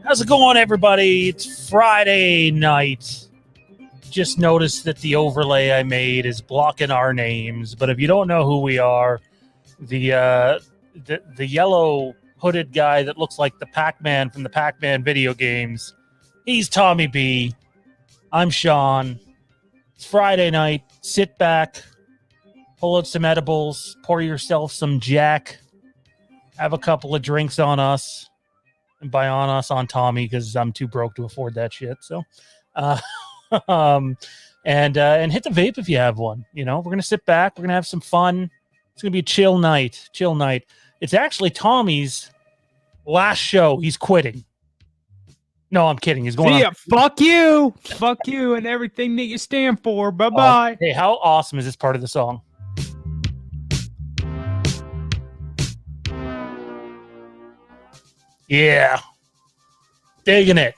How's it going, everybody? It's Friday night. Just noticed that the overlay I made is blocking our names, but if you don't know who we are, the yellow hooded guy that looks like the Pac-Man from the Pac-Man video games, he's Tommy B. I'm Sean. It's Friday night. Sit back, pull out some edibles, pour yourself some Jack, have a couple of drinks on us. And by on us, on Tommy, because I'm too broke to afford that shit. So, and hit the vape if you have one. You know, we're gonna sit back. We're gonna have some fun. It's gonna be a chill night. Chill night. It's actually Tommy's last show. He's quitting. No, I'm kidding. He's going. See ya. Fuck you, and everything that you stand for. Bye bye. Hey, how awesome is this part of the song? Yeah. Digging it.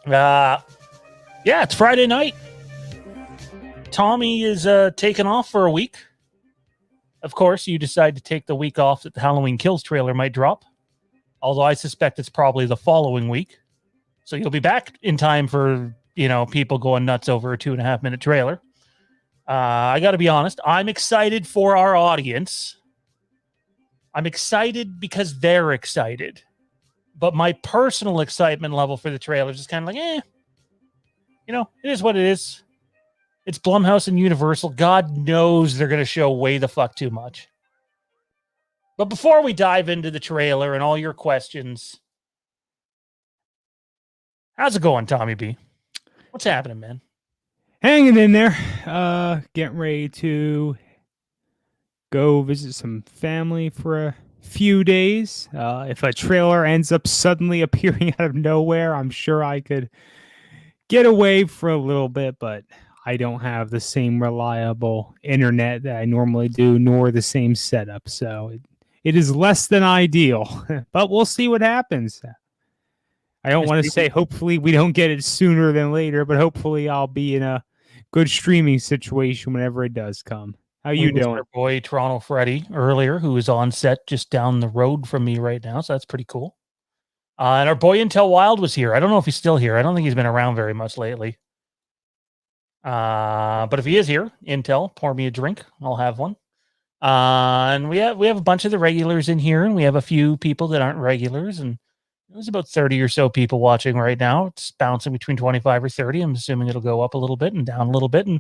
Yeah, it's Friday night. Tommy is taking off for a week. Of course, you decide to take the week off that the Halloween Kills trailer might drop. Although I suspect it's probably the following week. So you'll be back in time for, people going nuts over a 2.5 minute trailer. I got to be honest. I'm excited for our audience. I'm excited because they're excited. But my personal excitement level for the trailer is just kind of like, it is what it is. It's Blumhouse and Universal. God knows they're going to show way the fuck too much. But before we dive into the trailer and all your questions, how's it going, Tommy B? What's happening, man? Hanging in there. Getting ready to go visit some family for a few days. If a trailer ends up suddenly appearing out of nowhere, I'm sure I could get away for a little bit, but I don't have the same reliable internet that I normally do, nor the same setup. So it is less than ideal, but we'll see what happens. I don't want to say hopefully we don't get it sooner than later, but hopefully I'll be in a good streaming situation whenever it does come. How you doing? Our boy Toronto Freddy earlier, who is on set just down the road from me right now, so that's pretty cool. And our boy Intel Wild was here. I don't know if he's still here. I don't think he's been around very much lately. But if he is here, Intel, pour me a drink. I'll have one. And we have a bunch of the regulars in here, and we have a few people that aren't regulars, and there's about 30 or so people watching right now. It's bouncing between 25 or 30. I'm assuming it'll go up a little bit and down a little bit, and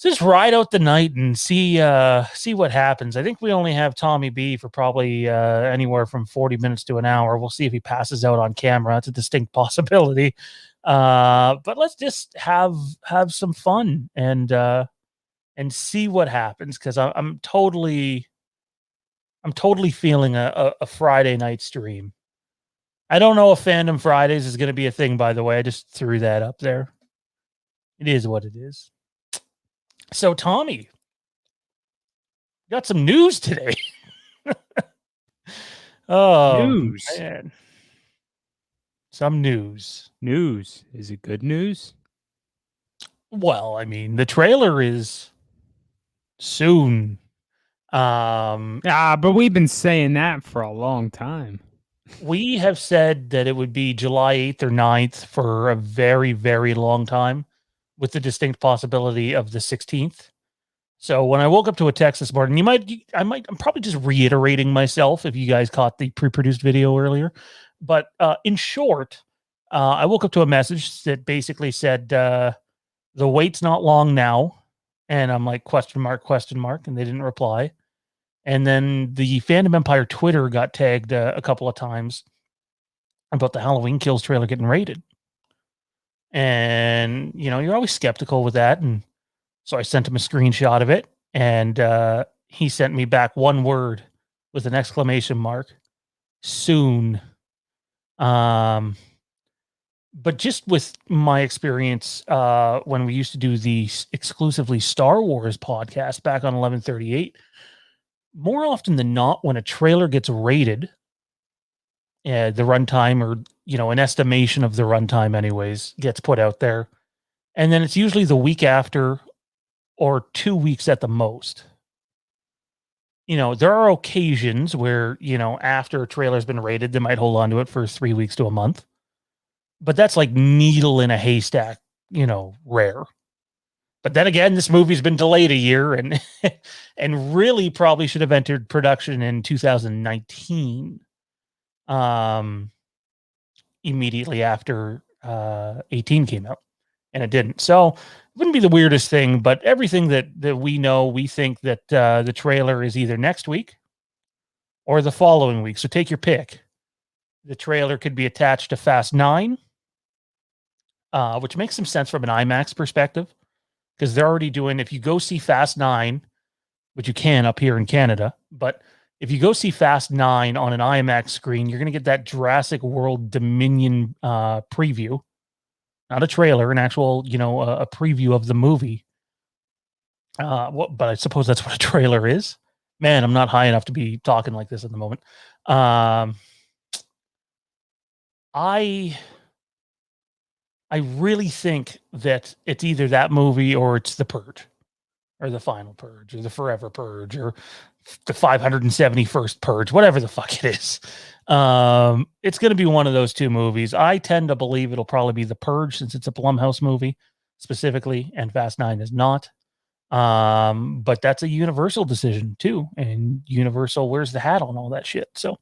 just ride out the night and see what happens. I think we only have Tommy B for probably anywhere from 40 minutes to an hour. We'll see if he passes out on camera. It's a distinct possibility. But let's just have some fun and see what happens, because I'm totally feeling a Friday night stream. I don't know if Fandom Fridays is going to be a thing, by the way. I just threw that up there. It is what it is. So, Tommy, got some news today. Oh, News. man. Some news. News. Is it good news? Well, I mean, the trailer is soon. But we've been saying that for a long time. We have said that it would be July 8th or 9th for a very, very long time, with the distinct possibility of the 16th. So when I woke up to a text this morning, I'm probably just reiterating myself if you guys caught the pre-produced video earlier. But in short, I woke up to a message that basically said, the wait's not long now. And I'm like, question mark, and they didn't reply. And then the Fandom Empire Twitter got tagged a couple of times about the Halloween Kills trailer getting rated. And, you're always skeptical with that. And so I sent him a screenshot of it, and he sent me back one word with an exclamation mark: soon. But just with my experience, when we used to do the exclusively Star Wars podcast back on 1138, more often than not, when a trailer gets rated, the runtime, or an estimation of the runtime anyways, gets put out there, and then it's usually the week after or 2 weeks at the most. There are occasions where, after a trailer's been rated, they might hold on to it for 3 weeks to a month. But that's like needle in a haystack, rare. But then again, this movie's been delayed a year, and and really probably should have entered production in 2019, immediately after 18 came out, and it didn't. So it wouldn't be the weirdest thing, but everything that we know, we think that the trailer is either next week or the following week. So take your pick. The trailer could be attached to Fast 9, which makes some sense from an IMAX perspective, because they're already doing, if you go see Fast 9, which you can up here in Canada, but if you go see Fast 9 on an IMAX screen, you're going to get that Jurassic World Dominion preview, not a trailer, an actual, a preview of the movie. But I suppose that's what a trailer is. Man, I'm not high enough to be talking like this at the moment. I really think that it's either that movie or it's The Purge, or The Final Purge, or The Forever Purge, or the 571st Purge, whatever the fuck it is. It's going to be one of those two movies. I tend to believe it'll probably be The Purge, since it's a Blumhouse movie specifically, and Fast 9 is not. But that's a Universal decision too, and Universal wears the hat on all that shit. So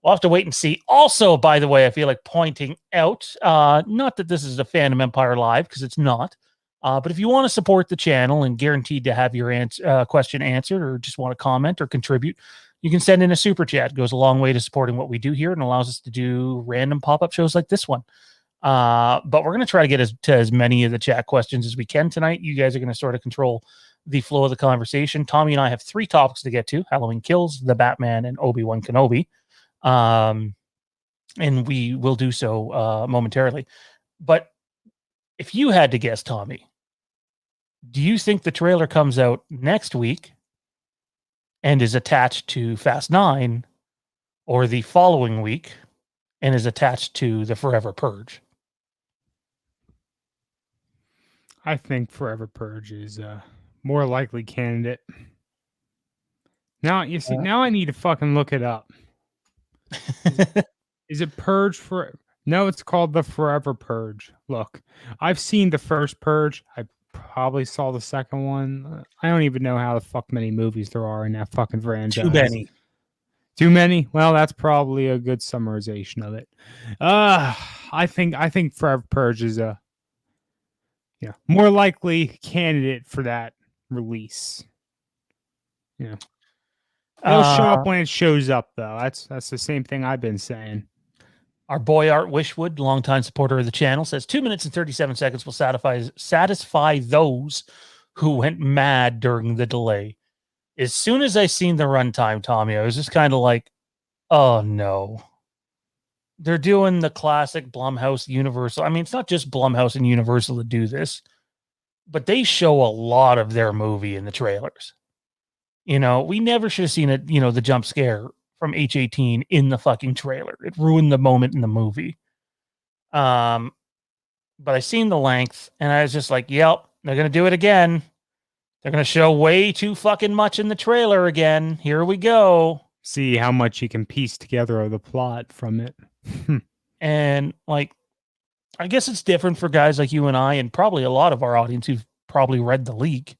we'll have to wait and see. Also, by the way, I feel like pointing out, not that this is a Fandom Empire Live, because it's not, but if you want to support the channel and guaranteed to have your question answered, or just want to comment or contribute, you can send in a super chat. It goes a long way to supporting what we do here and allows us to do random pop-up shows like this one. But we're going to try to get to as many of the chat questions as we can tonight. You guys are going to sort of control the flow of the conversation. Tommy and I have 3 topics to get to: Halloween Kills, The Batman, and Obi-Wan Kenobi. And we will do so momentarily. But if you had to guess, Tommy, do you think the trailer comes out next week and is attached to Fast 9, or the following week and is attached to the Forever Purge? I think Forever Purge is a more likely candidate. Now you see. Now I need to fucking look it up. Is it Purge for? No, it's called the Forever Purge. Look, I've seen the first Purge. I probably saw the second one. I don't even know how the fuck many movies there are in that fucking franchise. Too many. Too many? Well, that's probably a good summarization of it. I think Forever Purge is a more likely candidate for that release. It'll show up when it shows up, though. That's the same thing I've been saying. Our boy Art Wishwood, longtime supporter of the channel, says 2 minutes and 37 seconds will satisfy those who went mad during the delay. As soon as I seen the runtime, Tommy, I was just kind of like, oh no. They're doing the classic Blumhouse Universal. I mean, it's not just Blumhouse and Universal that do this, but they show a lot of their movie in the trailers. We never should have seen it, the jump scare from H-18 in the fucking trailer. It ruined the moment in the movie. But I seen the length and I was just like, yep, they're going to do it again. They're going to show way too fucking much in the trailer again. Here we go. See how much you can piece together the plot from it. And I guess it's different for guys like you and I, and probably a lot of our audience who've probably read the leak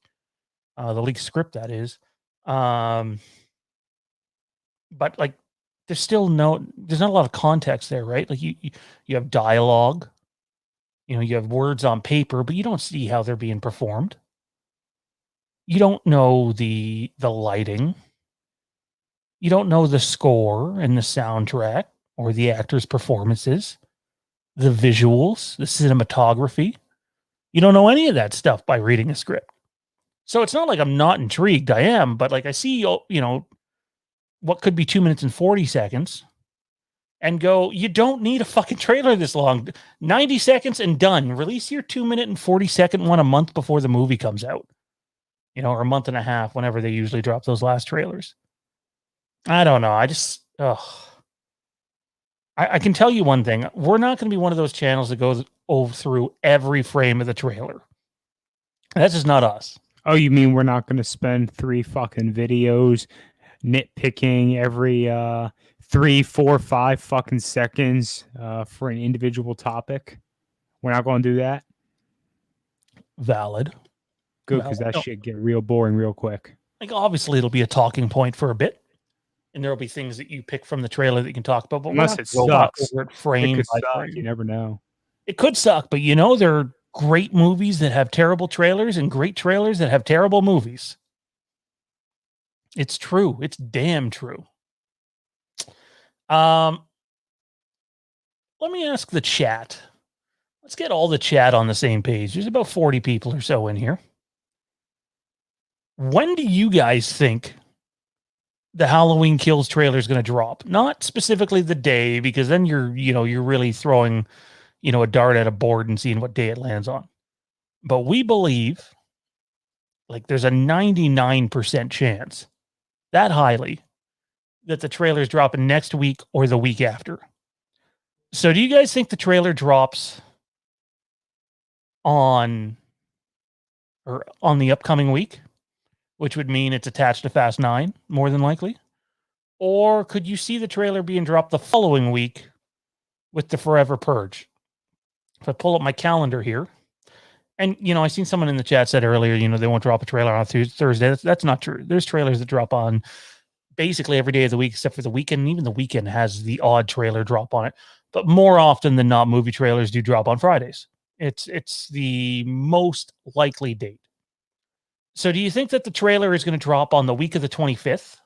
script, that is. But there's not a lot of context there, right? Like you have dialogue, you have words on paper, but you don't see how they're being performed. You don't know the lighting. You don't know the score and the soundtrack or the actors' performances, the visuals, the cinematography. You don't know any of that stuff by reading a script. So it's not like I'm not intrigued. I am, but I see, what could be 2 minutes and 40 seconds and go, you don't need a fucking trailer this long. 90 seconds and done. Release your 2 minute and 40-second one a month before the movie comes out, or a month and a half, whenever they usually drop those last trailers. I don't know. I can tell you one thing. We're not going to be one of those channels that goes through every frame of the trailer. That's just not us. Oh, you mean we're not going to spend 3 fucking videos nitpicking every 3, 4, 5 fucking seconds for an individual topic? We're not going to do that? Valid. Good, because that shit get real boring real quick. Obviously, it'll be a talking point for a bit. And there'll be things that you pick from the trailer that you can talk about. But unless it sucks. Frame it could suck. You never know. It could suck, but there are great movies that have terrible trailers and great trailers that have terrible movies. It's true. It's damn true. Let me ask the chat. Let's get all the chat on the same page. There's about 40 people or so in here. When do you guys think the Halloween Kills trailer is going to drop? Not specifically the day, because then you're really throwing, a dart at a board and seeing what day it lands on. But we believe there's a 99% chance, that highly, that the trailer is dropping next week or the week after. So do you guys think the trailer drops on the upcoming week, which would mean it's attached to Fast 9, more than likely? Or could you see the trailer being dropped the following week with the Forever Purge? If I pull up my calendar here, and, I seen someone in the chat said earlier, they won't drop a trailer on Thursday. That's not true. There's trailers that drop on basically every day of the week, except for the weekend. And even the weekend has the odd trailer drop on it. But more often than not, movie trailers do drop on Fridays. It's the most likely date. So do you think that the trailer is going to drop on the week of the 25th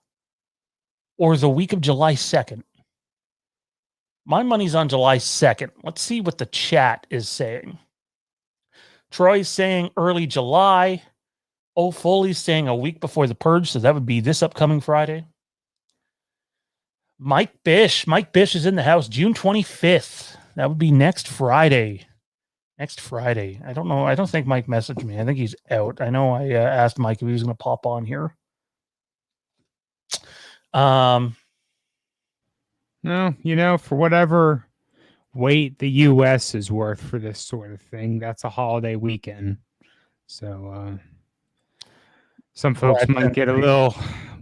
or the week of July 2nd? My money's on July 2nd. Let's see what the chat is saying. Troy's saying early July. Oh, Foley's saying a week before the Purge, so that would be this upcoming Friday. Mike Bish is in the house. June 25th. That would be next Friday. I don't know. I don't think Mike messaged me. I think he's out. I know I asked Mike if he was going to pop on here. No, for whatever weight the U.S. is worth for this sort of thing, that's a holiday weekend. So some folks might get a little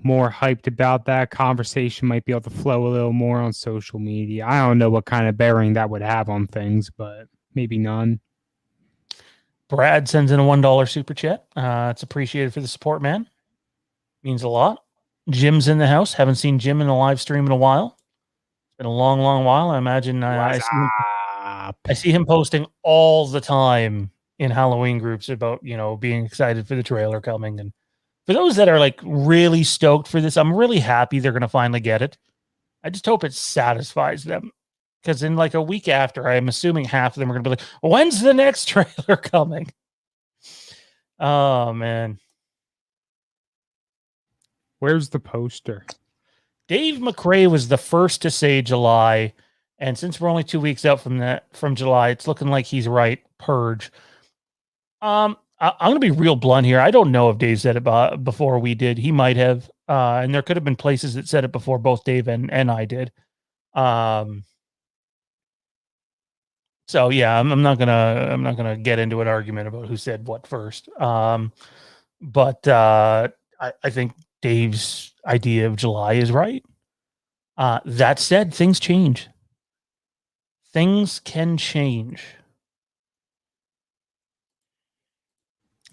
more hyped about that. Conversation might be able to flow a little more on social media. I don't know what kind of bearing that would have on things, but maybe none. Brad sends in a $1 super chat. It's appreciated for the support, man. Means a lot. Jim's in the house. Haven't seen Jim in a live stream in a while. It's been a long, long while. I imagine I see him posting all the time in Halloween groups about, being excited for the trailer coming. And for those that are like really stoked for this, I'm really happy they're going to finally get it. I just hope it satisfies them. Because in like a week after, I'm assuming half of them are going to be like, when's the next trailer coming? Oh, man. Where's the poster? Dave McRae was the first to say July. And since we're only 2 weeks out from July, it's looking like he's right. Purge. I'm going to be real blunt here. I don't know if Dave said it before we did. He might have. And there could have been places that said it before both Dave and I did. So yeah, I'm not gonna get into an argument about who said what first. But I think Dave's idea of July is right. That said, things change. Things can change.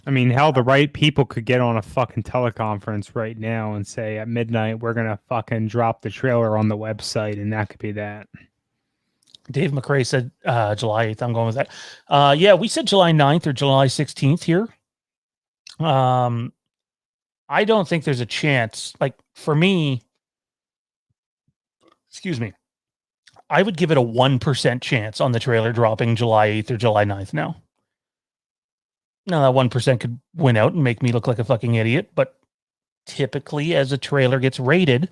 I mean, hell, the right people could get on a fucking teleconference right now and say at midnight we're gonna fucking drop the trailer on the website, and that could be that. Dave McRae said July 8th. I'm going with that. Yeah, we said July 9th or July 16th here. I don't think there's a chance. Like, for me, excuse me, I would give it a 1% chance on the trailer dropping July 8th or July 9th now. Now, that 1% could win out and make me look like a fucking idiot, but typically, as a trailer gets rated,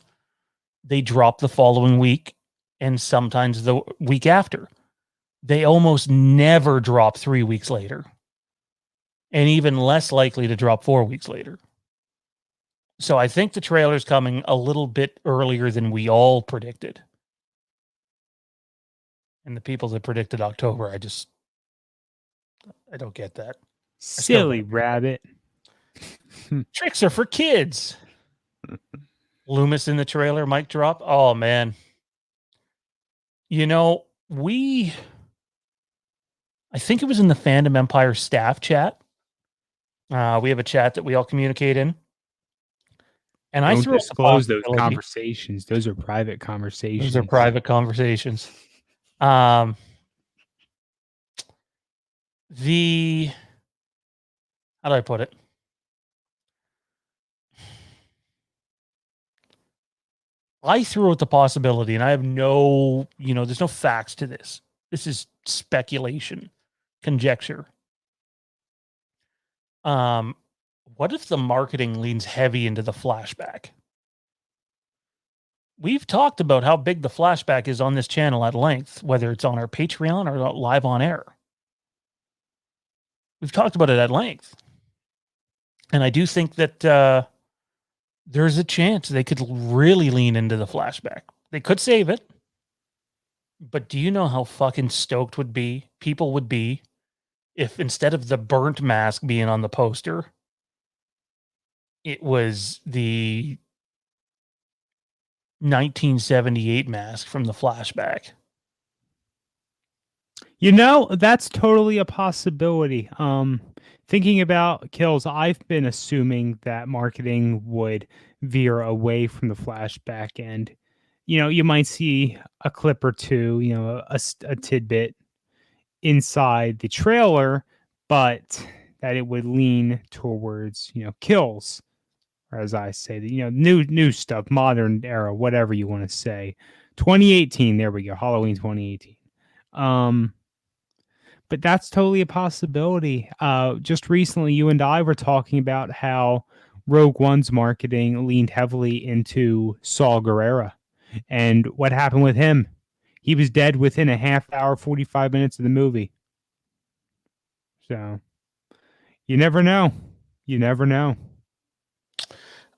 they drop the following week and sometimes the week after. They almost never drop 3 weeks later, and even less likely to drop 4 weeks later. So I think the trailer's coming a little bit earlier than we all predicted. And the people that predicted October, I don't get that. Silly rabbit. Tricks are for kids. Loomis in the trailer, mic drop. Oh, man. I think it was in the Fandom Empire staff chat. We have a chat that we all communicate in. And Don't I threw disclose those conversations. Those are private conversations. Those are private conversations. How do I put it? I threw out the possibility, and I have there's no facts to this. This is speculation, conjecture. What if the marketing leans heavy into the flashback? We've talked about how big the flashback is on this channel at length, whether it's on our Patreon or live on air. We've talked about it at length. And I do think that there's a chance they could really lean into the flashback. They could save it. But do you know how fucking stoked people would be if instead of the burnt mask being on the poster, it was the 1978 mask from the flashback? That's totally a possibility. Thinking about kills, I've been assuming that marketing would veer away from the flashback, and you might see a clip or two, a tidbit inside the trailer, but that it would lean towards kills, or as I say, the new stuff, modern era, whatever you want to say. 2018, there we go, Halloween 2018. But that's totally a possibility. Just recently, you and I were talking about how Rogue One's marketing leaned heavily into Saw Gerrera. And what happened with him? He was dead within a half hour, 45 minutes of the movie. So, you never know. You never know.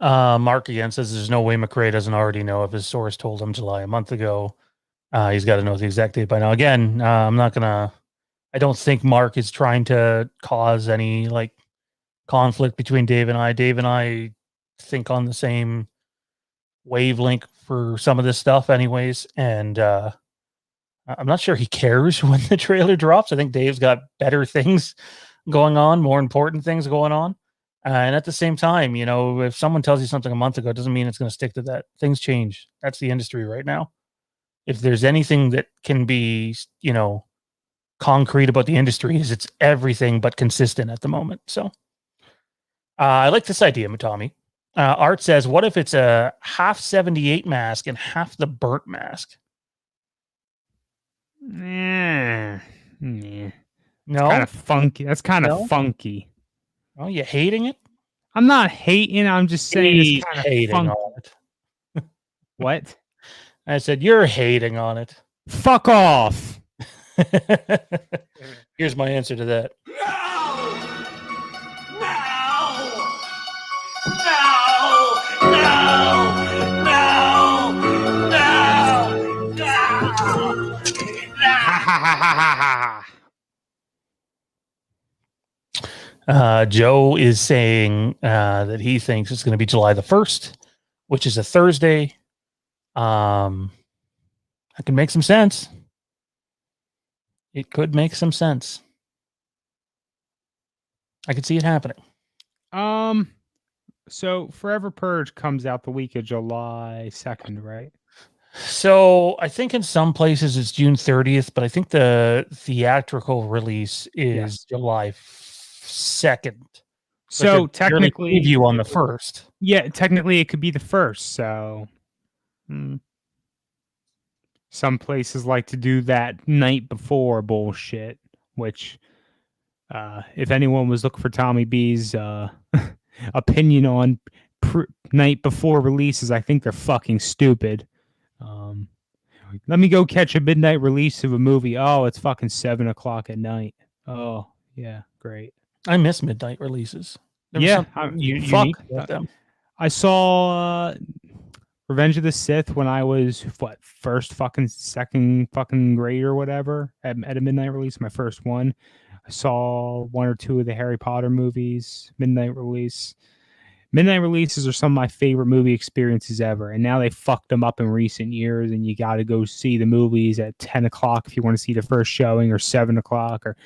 Mark again says there's no way McRae doesn't already know if his source told him July a month ago. He's got to know the exact date by now. Again, I don't think Mark is trying to cause any conflict between Dave and I. Dave and I think on the same wavelength for some of this stuff anyways. And I'm not sure he cares when the trailer drops. I think Dave's got better things going on, more important things going on. And at the same time, if someone tells you something a month ago, it doesn't mean it's going to stick to that. Things change. That's the industry right now. If there's anything that can be, concrete about the industry is it's everything but consistent at the moment. So I like this idea, Matami. Art says, what if it's a half 78 mask and half the burnt mask? Yeah. No? Kind of funky. That's kind of No? funky. Oh, you hating it? I'm not hating. I'm just saying He's it's kind of hating funky. on it. What? I said, you're hating on it. Fuck off. Here's my answer to that. Joe is saying that he thinks it's going to be July the 1st, which is a Thursday. That can make some sense. It could make some sense. I could see it happening. So Forever Purge comes out the week of July 2nd, right? So I think in some places it's June 30th, but I think the theatrical release is July 2nd. So technically, preview on the 1st. Yeah, technically it could be the 1st. So some places like to do that night before bullshit, which if anyone was looking for Tommy B's opinion on night before releases, I think they're fucking stupid. Let me go catch a midnight release of a movie. Oh, it's fucking 7 o'clock at night. Oh, yeah, great. I miss midnight releases. Unique about them. I saw Revenge of the Sith when I was second fucking grade or whatever at a midnight release. My first one. I saw 1 or 2 of the Harry Potter movies midnight release. Midnight releases are some of my favorite movie experiences ever, and now they fucked them up in recent years, and you got to go see the movies at 10 o'clock if you want to see the first showing, or 7 o'clock, or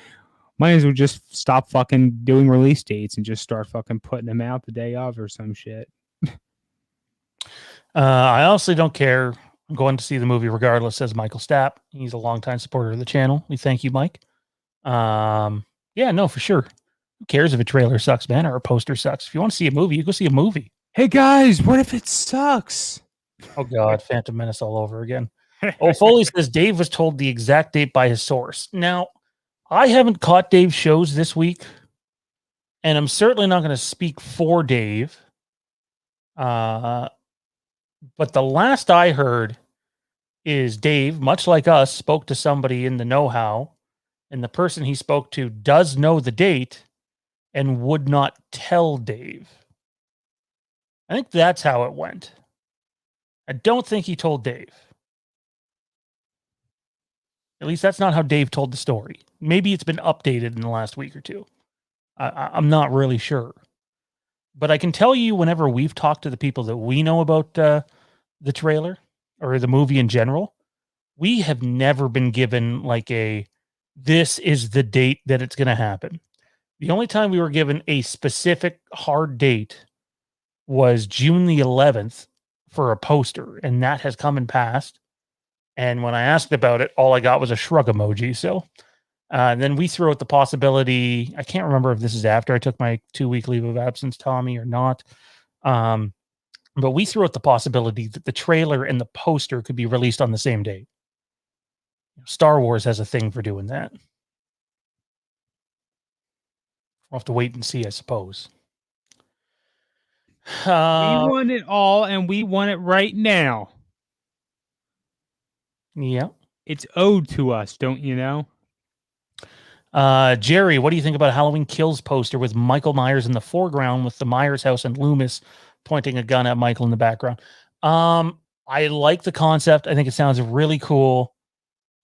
might as well just stop fucking doing release dates and just start fucking putting them out the day of or some shit. I honestly don't care. I'm going to see the movie regardless, says Michael Stapp. He's a longtime supporter of the channel. We thank you, Mike. Yeah, no, for sure. Who cares if a trailer sucks, man, or a poster sucks? If you want to see a movie, you go see a movie. Hey, guys, what if it sucks? Oh, God, Phantom Menace all over again. Oh, Foley says Dave was told the exact date by his source. Now, I haven't caught Dave's shows this week, and I'm certainly not going to speak for Dave. But the last I heard is Dave, much like us, spoke to somebody in the know-how, and the person he spoke to does know the date and would not tell Dave. I think that's how it went. I don't think he told Dave. At least that's not how Dave told the story. Maybe it's been updated in the last week or two. I'm not really sure. But I can tell you whenever we've talked to the people that we know about the trailer or the movie in general, we have never been given like this is the date that it's going to happen. The only time we were given a specific hard date was June the 11th for a poster, and that has come and passed. And when I asked about it, all I got was a shrug emoji. So then we threw out the possibility. I can't remember if this is after I took my 2-week leave of absence, Tommy, or not. But we threw out the possibility that the trailer and the poster could be released on the same day. Star Wars has a thing for doing that. We'll have to wait and see, I suppose. We want it all, and we want it right now. Yeah. It's owed to us, don't you know? Jerry, what do you think about Halloween Kills poster with Michael Myers in the foreground with the Myers house and Loomis pointing a gun at Michael in the background? I like the concept. I think it sounds really cool.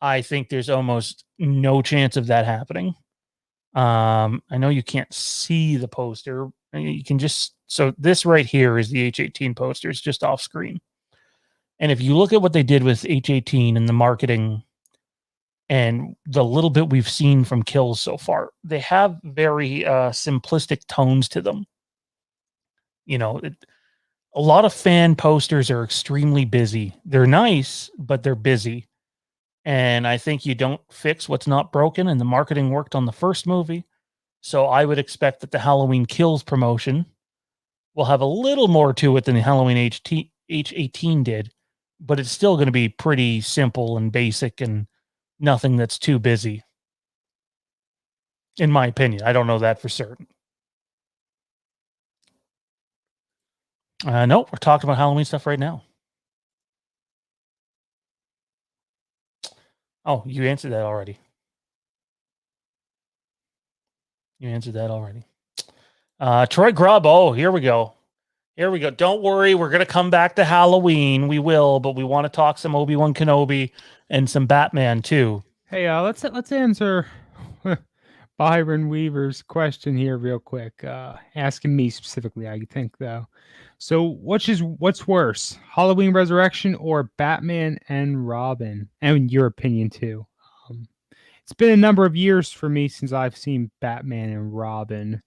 I think there's almost no chance of that happening. I know you can't see the poster. You can just, so this right here is the H18 poster. It's just off screen. And if you look at what they did with H18 and the marketing and the little bit we've seen from Kills so far, they have very simplistic tones to them. You know, a lot of fan posters are extremely busy. They're nice, but they're busy. And I think you don't fix what's not broken, and the marketing worked on the first movie. So I would expect that the Halloween Kills promotion will have a little more to it than the Halloween H18 did, but it's still going to be pretty simple and basic and nothing that's too busy. In my opinion, I don't know that for certain. No, we're talking about Halloween stuff right now. Oh, you answered that already. Troy Grubb. Oh, here we go. Don't worry. We're going to come back to Halloween. We will, but we want to talk some Obi-Wan Kenobi and some Batman too. Hey, let's answer Byron Weaver's question here real quick. Asking me specifically, I think though. So, what's worse, Halloween Resurrection or Batman and Robin? And your opinion too. It's been a number of years for me since I've seen Batman and Robin,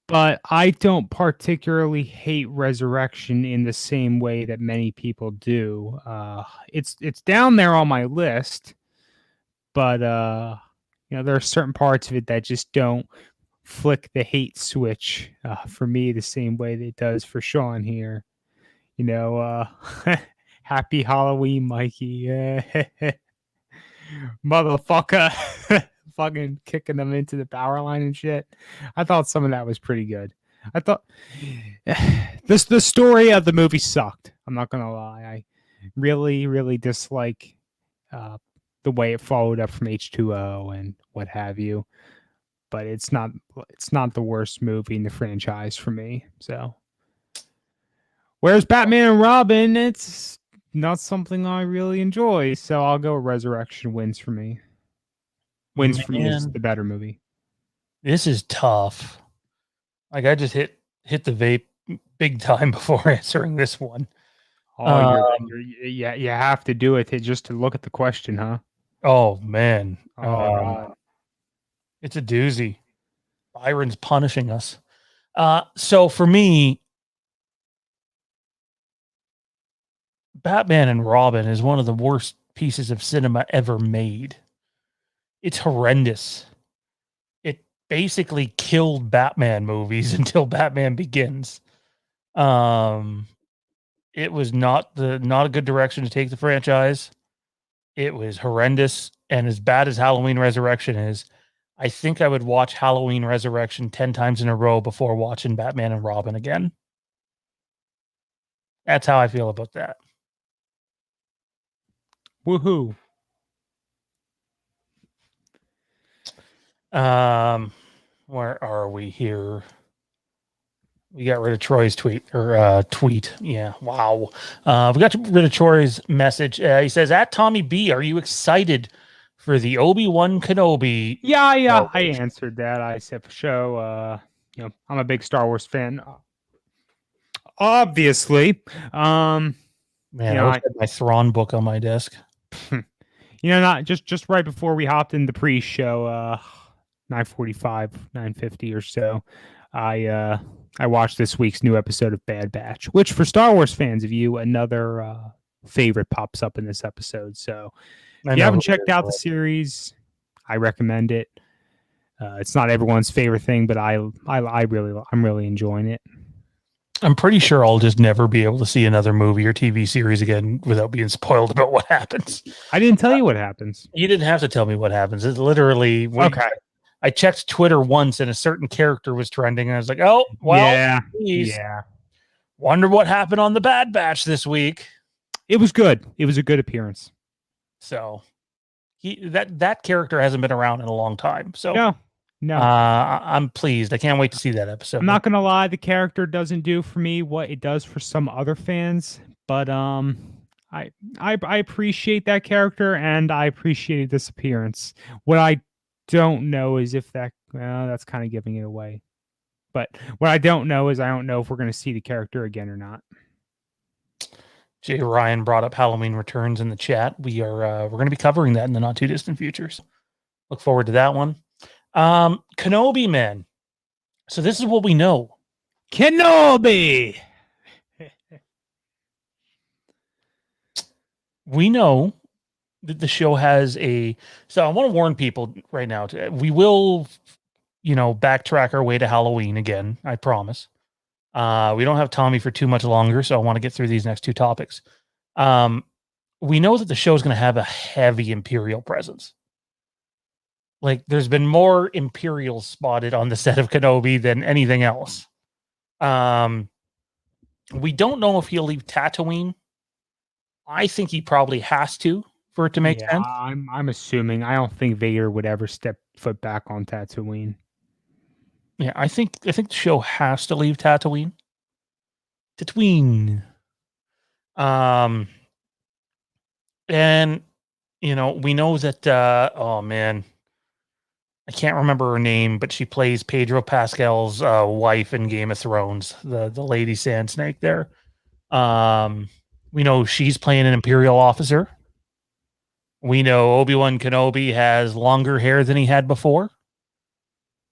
but I don't particularly hate Resurrection in the same way that many people do. It's down there on my list, but there are certain parts of it that just don't flick the hate switch for me the same way that it does for Sean here. Happy Halloween, Mikey. Motherfucker. Fucking kicking them into the power line and shit. I thought some of that was pretty good. I thought the story of the movie sucked. I'm not gonna lie. I really, really dislike the way it followed up from H2O and what have you. But it's not the worst movie in the franchise for me. So whereas Batman and Robin, it's not something I really enjoy. So I'll go Resurrection wins for me. Wins for me is the better movie. This is tough. Like I just hit the vape big time before answering this one. Oh, you have to do it just to look at the question, huh? Oh man. God. It's a doozy. Byron's punishing us. So for me, Batman and Robin is one of the worst pieces of cinema ever made. It's horrendous. It basically killed Batman movies until Batman Begins. It was not a good direction to take the franchise. It was horrendous, and as bad as Halloween Resurrection is, I think I would watch Halloween Resurrection 10 times in a row before watching Batman and Robin again. That's how I feel about that. Woohoo. Where are we here? We got rid of Troy's tweet. Yeah. Wow. We got rid of Troy's message. He says, at Tommy B, are you excited for the Obi-Wan Kenobi? Yeah. I answered that. I said for show. I'm a big Star Wars fan. Obviously. Man, I had my Thrawn book on my desk. Not just right before we hopped in the pre-show, 9:45, 9:50 or so. I watched this week's new episode of Bad Batch, which for Star Wars fans of you, another favorite pops up in this episode. So if you haven't checked out the series, I recommend it. It's not everyone's favorite thing, but I'm really enjoying it. I'm pretty sure I'll just never be able to see another movie or TV series again without being spoiled about what happens. I didn't tell you what happens. You didn't have to tell me what happens. It's literally okay. I checked Twitter once and a certain character was trending, and I was like, "Oh, well, yeah. Wonder what happened on the Bad Batch this week." It was good. It was a good appearance. So that character hasn't been around in a long time. So no. I'm pleased. I can't wait to see that episode. I'm not gonna lie, the character doesn't do for me what it does for some other fans, but I appreciate that character and I appreciated this appearance. What I don't know is if that's kind of giving it away. But what I don't know is I don't know if we're going to see the character again or not. Jay Ryan brought up Halloween Returns in the chat. We're going to be covering that in the not too distant futures. Look forward to that one. Kenobi, man. So this is what we know. Kenobi. We know the show has a. So I want to warn people right now. We will, backtrack our way to Halloween again. I promise. We don't have Tommy for too much longer, so I want to get through these next two topics. We know that the show is going to have a heavy Imperial presence. Like, there's been more Imperials spotted on the set of Kenobi than anything else. We don't know if he'll leave Tatooine. I think he probably has to for it to make sense. I'm assuming. I don't think Vader would ever step foot back on Tatooine. Yeah, I think the show has to leave Tatooine. Tatooine. And we know that oh man, I can't remember her name, but she plays Pedro Pascal's wife in Game of Thrones, the Lady Sand Snake there. We know she's playing an Imperial officer. We know Obi-Wan Kenobi has longer hair than he had before.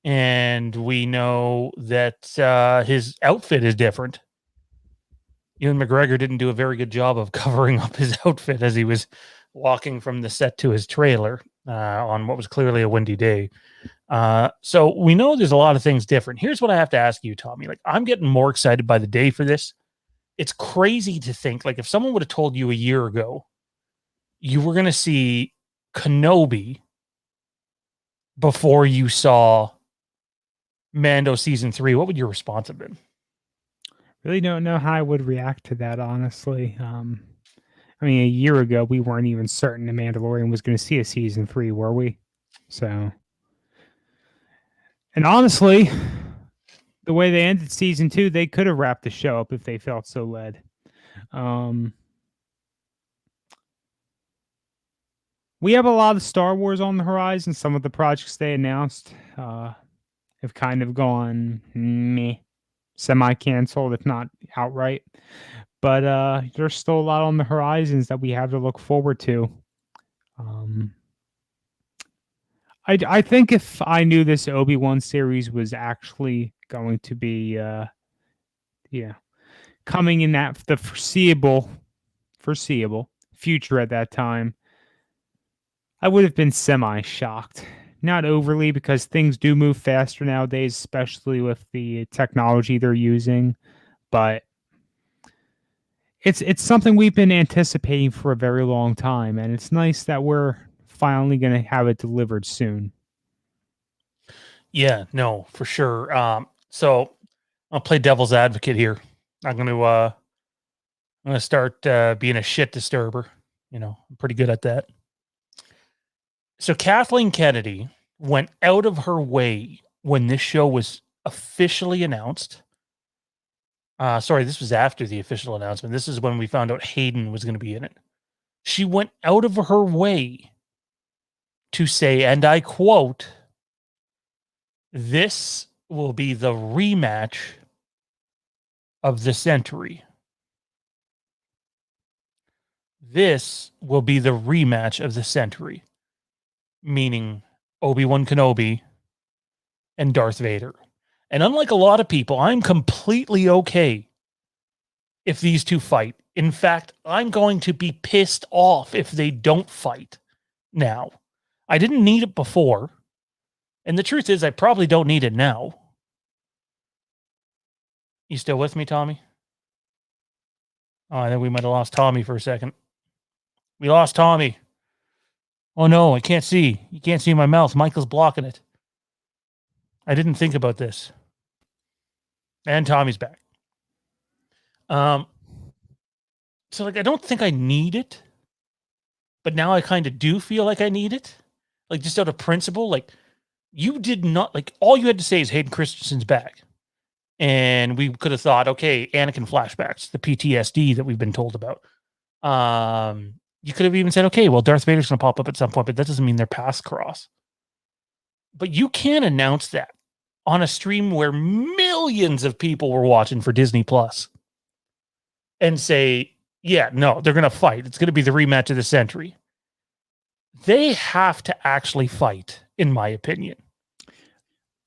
And we know that his outfit is different. Ewan McGregor didn't do a very good job of covering up his outfit as he was walking from the set to his trailer on what was clearly a windy day. So we know there's a lot of things different. Here's what I have to ask you, Tommy. Like, I'm getting more excited by the day for this. It's crazy to think, like, if someone would have told you a year ago you were going to see Kenobi before you saw Mando season 3, what would your response have been? Really don't know how I would react to that, honestly. I mean, a year ago, we weren't even certain The Mandalorian was going to see a season 3, were we? So, and honestly, the way they ended season 2, they could have wrapped the show up if they felt so led. We have a lot of Star Wars on the horizon. Some of the projects they announced have kind of gone meh, semi-canceled, if not outright. But there's still a lot on the horizons that we have to look forward to. I think if I knew this Obi-Wan series was actually going to be, coming in the foreseeable future at that time, I would have been semi-shocked. Not overly, because things do move faster nowadays, especially with the technology they're using. But it's something we've been anticipating for a very long time, and it's nice that we're finally going to have it delivered soon. Yeah, no, for sure. So I'll play devil's advocate here. I'm gonna start being a shit disturber. I'm pretty good at that. So Kathleen Kennedy went out of her way when this show was officially announced. Sorry, this was after the official announcement. This is when we found out Hayden was going to be in it. She went out of her way to say, and I quote, "This will be the rematch of the century." This will be the rematch of the century, meaning Obi-Wan Kenobi and Darth Vader. And unlike a lot of people, I'm completely okay if these two fight. In fact, I'm going to be pissed off if they don't fight now. I didn't need it before. And the truth is, I probably don't need it now. You still with me, Tommy? Oh, I think we might have lost Tommy for a second. We lost Tommy. Oh no, I can't see. You can't see my mouth. Michael's blocking it. I didn't think about this. And Tommy's back. So like, I don't think I need it, but now I kind of do feel like I need it. Like, just out of principle, like, you did not, like, all you had to say is Hayden Christensen's back. And we could have thought, okay, Anakin flashbacks, the PTSD that we've been told about. You could have even said, okay, well, Darth Vader's going to pop up at some point, but that doesn't mean they're past cross. But you can't announce that on a stream where millions of people were watching for Disney Plus and say, yeah, no, they're going to fight. It's going to be the rematch of the century. They have to actually fight, in my opinion.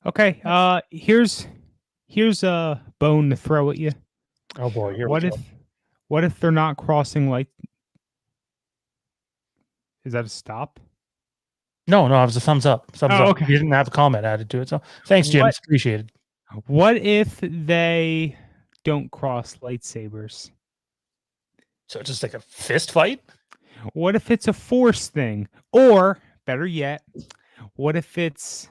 Okay, here's a bone to throw at you. Oh boy, what if they're not crossing, like, Is that a stop? No, I was a thumbs up. Thumbs Oh, up. okay. You didn't have a comment added to it. So thanks, Jim. What It's appreciated. what if they don't cross lightsabers? So it's just like a fist fight? What if it's a force thing? Or better yet, what if it's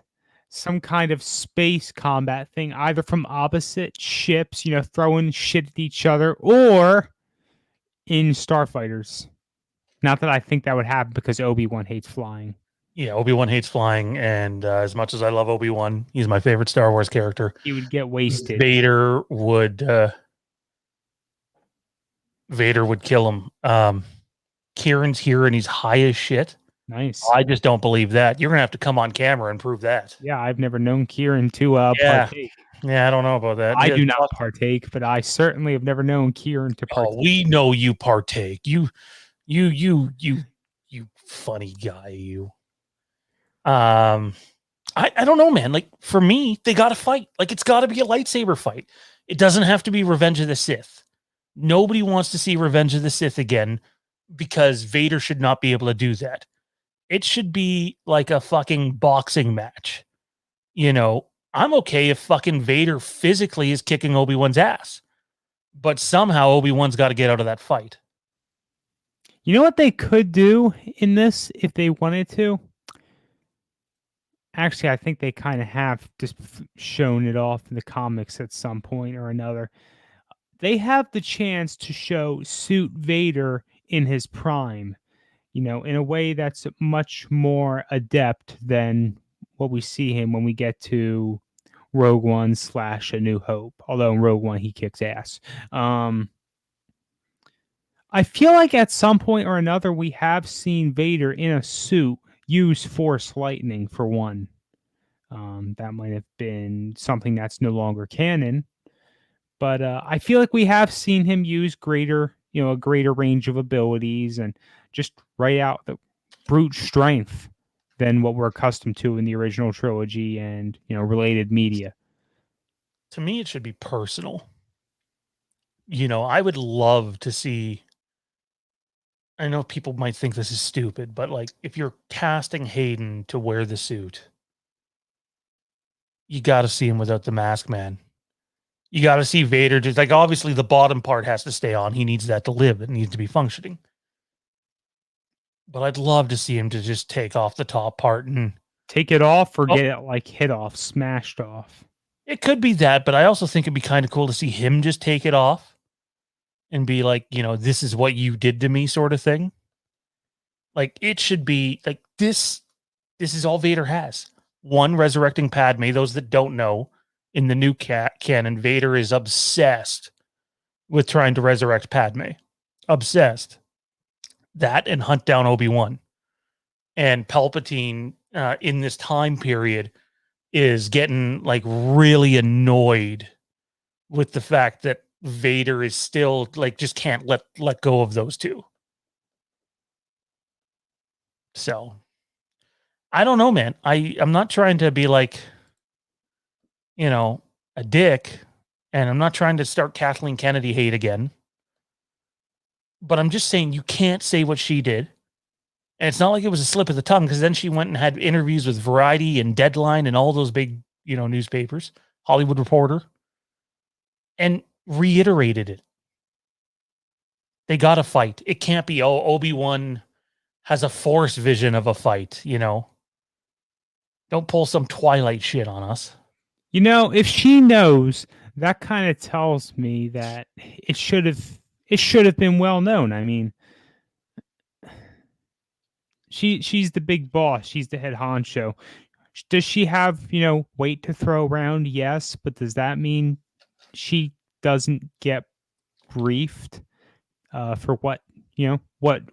some kind of space combat thing, either from opposite ships, throwing shit at each other, or in starfighters? Not that I think that would happen because Obi-Wan hates flying. Yeah, Obi-Wan hates flying, and as much as I love Obi-Wan, he's my favorite Star Wars character. He would get wasted. Vader would kill him. Kieran's here and he's high as shit. Nice. I just don't believe that. You're gonna have to come on camera and prove that. Yeah, I've never known Kieran to partake. Yeah, I don't know about that. I Yeah, do not partake, but I certainly have never known Kieran to partake. Oh, we know you partake. You funny guy. You. I don't know, man. Like for me, they got to fight. Like it's got to be a lightsaber fight. It doesn't have to be Revenge of the Sith. Nobody wants to see Revenge of the Sith again because Vader should not be able to do that. It should be like a fucking boxing match. I'm okay if fucking Vader physically is kicking Obi-Wan's ass, but somehow Obi-Wan's got to get out of that fight. You know what they could do in this if they wanted to? Actually, I think they kind of have just shown it off in the comics at some point or another. They have the chance to show Suit Vader in his prime, in a way that's much more adept than what we see him when we get to Rogue One / A New Hope. Although in Rogue One, he kicks ass. I feel like at some point or another, we have seen Vader in a suit use Force lightning for one. That might have been something that's no longer canon. But I feel like we have seen him use a greater range of abilities and just write out the brute strength than what we're accustomed to in the original trilogy and, related media. To me, it should be personal. I would love to see. I know people might think this is stupid, but like if you're casting Hayden to wear the suit, you got to see him without the mask, man. You got to see Vader just like obviously the bottom part has to stay on. He needs that to live. It needs to be functioning. But I'd love to see him to just take off the top part and take it off or get it like hit off, smashed off. It could be that, but I also think it'd be kind of cool to see him just take it off and be like, this is what you did to me sort of thing. Like it should be like this is all Vader has. One, resurrecting Padme. Those that don't know, in the new canon, Vader is obsessed with trying to resurrect Padme. Obsessed. That and hunt down Obi-Wan. And Palpatine in this time period is getting like really annoyed with the fact that Vader is still like just can't let go of those two. So I don't know, man. I'm not trying to be like, a dick, and I'm not trying to start Kathleen Kennedy hate again. But I'm just saying you can't say what she did. And it's not like it was a slip of the tongue, because then she went and had interviews with Variety and Deadline and all those big, newspapers, Hollywood Reporter, and reiterated it. They got to fight. It can't be, Obi-Wan has a Force vision of a fight, Don't pull some Twilight shit on us. If she knows, that kind of tells me that it should have been well known. I mean, she's the big boss. She's the head honcho. Does she have, weight to throw around? Yes, but does that mean she doesn't get briefed for what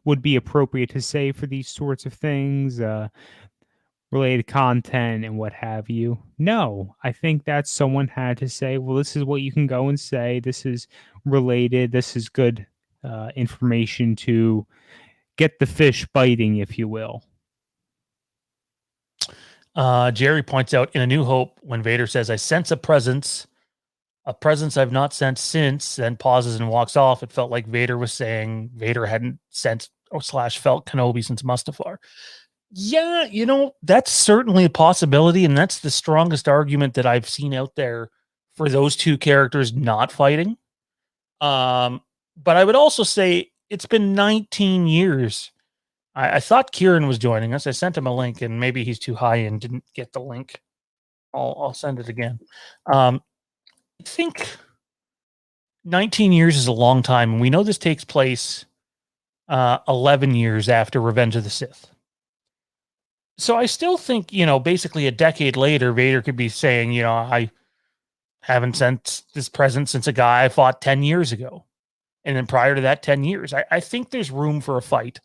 would be appropriate to say for these sorts of things? Related content and what have you. No, I think that someone had to say, well, this is what you can go and say. This is related. This is good information to get the fish biting, if you will. Jerry points out in A New Hope, when Vader says, I sense a presence I've not sensed since, then pauses and walks off. It felt like Vader was saying Vader hadn't sensed or slash felt Kenobi since Mustafar. Yeah, that's certainly a possibility, and that's the strongest argument that I've seen out there for those two characters not fighting. But I would also say it's been 19 years. I thought Kieran was joining us. I sent him a link, and maybe he's too high and didn't get the link. I'll send it again. I think 19 years is a long time, and we know this takes place 11 years after Revenge of the Sith. So I still think, basically a decade later, Vader could be saying, I haven't sent this present since a guy I fought 10 years ago. And then prior to that 10 years, I think there's room for a fight.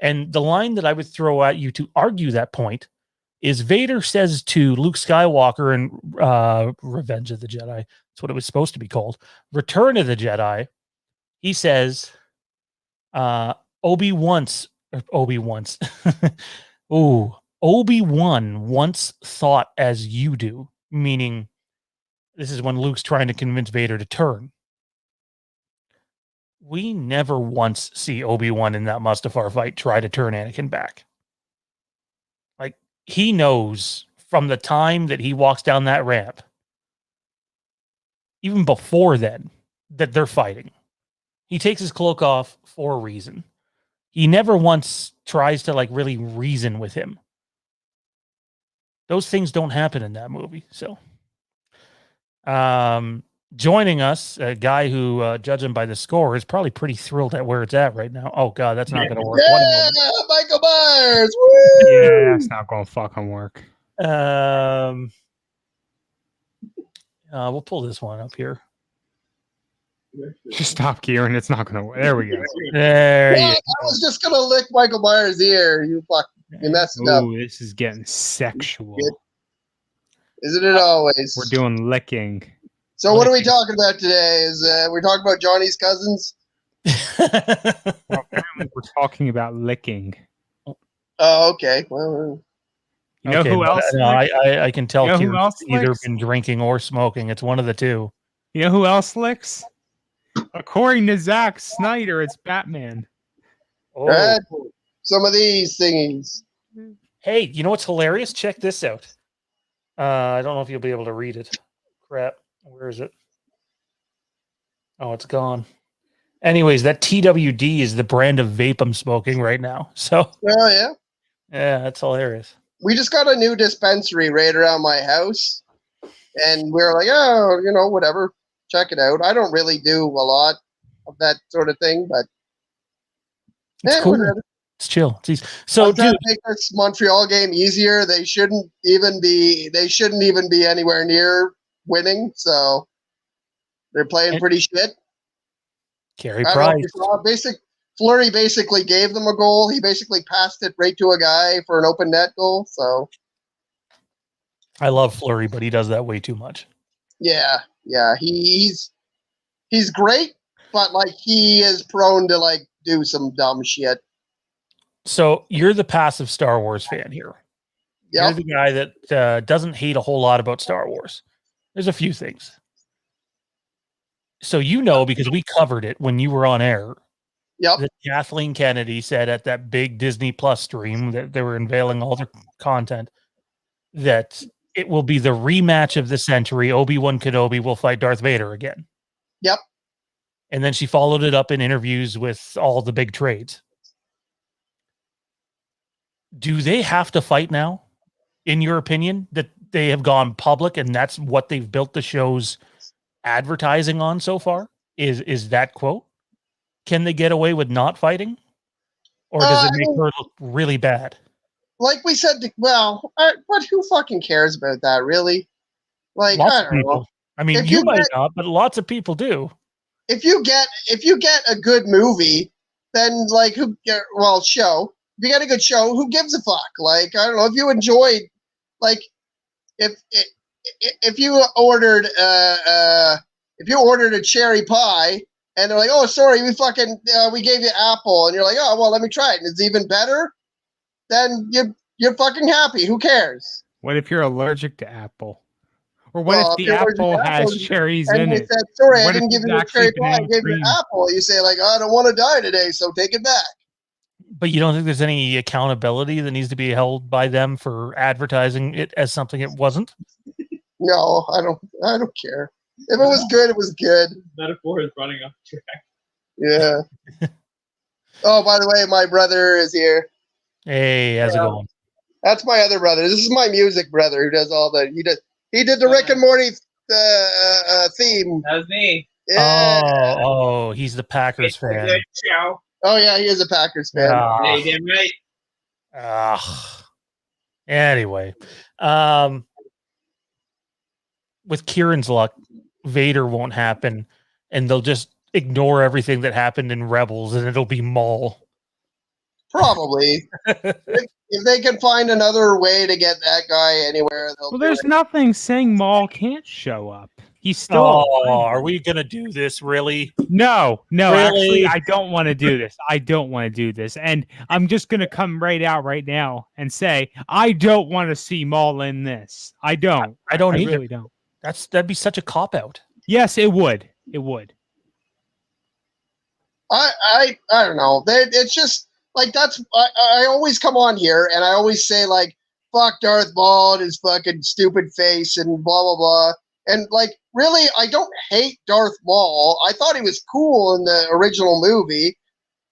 And the line that I would throw at you to argue that point is Vader says to Luke Skywalker in Revenge of the Jedi, that's what it was supposed to be called, Return of the Jedi. He says, Obi-Wan once thought as you do, meaning this is when Luke's trying to convince Vader to turn. We never once see Obi-Wan in that Mustafar fight try to turn Anakin back. Like, he knows from the time that he walks down that ramp, even before then, that they're fighting. He takes his cloak off for a reason. He never once tries to really reason with him. Those things don't happen in that movie. So, joining us, a guy who, judging by the score, is probably pretty thrilled at where it's at right now. Oh, God, that's not going to work. Yeah, Michael Myers. Woo! Yeah, that's not going to fucking work. We'll pull this one up here. Just stop, Kieran. It's not going to work. There we go. There Yeah, you I was just going to lick Michael Myers' ear. You messed it up. Ooh, this is getting sexual. Isn't it always? We're doing licking. So what are we talking about today? We're talking about Johnny's cousins? Well, apparently we're talking about licking. Oh, okay. Well, you know who else? I can tell who else either licks? been drinking or smoking. It's one of the two. You know who else licks? According to Zack Snyder, it's Batman. Oh. Some of these thingies. Hey, you know what's hilarious? Check this out. I don't know if you'll be able to read it. Crap. Where is it? Oh, it's gone. Anyways, that TWD is the brand of vape I'm smoking right now. So, oh, yeah? Yeah, that's hilarious. We just got a new dispensary right around my house. And we were like, oh, whatever. Check it out. I don't really do a lot of that sort of thing, but it's cool. Whatever. It's chill. It's easy. So, dude, to make this Montreal game easier, they shouldn't even be anywhere near winning. So they're playing pretty shit. Carey Price. Fleury basically gave them a goal. He basically passed it right to a guy for an open net goal. So I love Fleury, but he does that way too much. Yeah. He's great, but he is prone to do some dumb shit. So you're the passive Star Wars fan here. Yep. You're the guy that doesn't hate a whole lot about Star Wars. There's a few things. So because we covered it when you were on air. Yep. That Kathleen Kennedy said at that big Disney Plus stream that they were unveiling all their content that it will be the rematch of the century. Obi-Wan Kenobi will fight Darth Vader again. Yep. And then she followed it up in interviews with all the big trades. Do they have to fight now, in your opinion, that they have gone public and that's what they've built the show's advertising on so far? Is that quote? Can they get away with not fighting? Or does it make her look really bad? Like we said, but who fucking cares about that, really? I don't know. I mean, you might not, but lots of people do. If you get a good movie, then show. If you get a good show, who gives a fuck? I don't know, if you enjoyed, if you ordered a cherry pie and they're like, oh, sorry, we gave you apple, and you're like, oh, well, let me try it, and it's even better, then you're fucking happy. Who cares? What if you're allergic to apple? Or what if the apple has cherries in it? Said, sorry, I didn't give you a cherry pie, I gave you an apple. You say, I don't want to die today, so take it back. But you don't think there's any accountability that needs to be held by them for advertising it as something it wasn't? No, I don't care. If it was good, it was good. Metaphor is running off track. Yeah. Oh, by the way, my brother is here. Hey, how's it going? That's my other brother. This is my music brother who does all the. He did the Rick and Morty theme. That was me. Yeah. Oh, he's the Packers fan. Good show. Oh yeah, he is a Packers fan. Yeah, you did right. Anyway, with Kieran's luck, Vader won't happen, and they'll just ignore everything that happened in Rebels, and it'll be Maul. Probably. if they can find another way to get that guy anywhere, they'll. Well, there's nothing saying Maul can't show up. He's still. Oh, are we gonna do this? Really? No, Really? actually, I don't want to do this. I don't want to do this. And I'm just going to come right out right now and say, I don't want to see Maul in this. I don't. I don't either. really don't. That'd be such a cop-out. Yes, it would. It would. I don't know. It's just like that's. I always come on here and I always say like, fuck Darth Maul and his fucking stupid face and blah blah blah. And like, really, I don't hate Darth Maul. I thought he was cool in the original movie.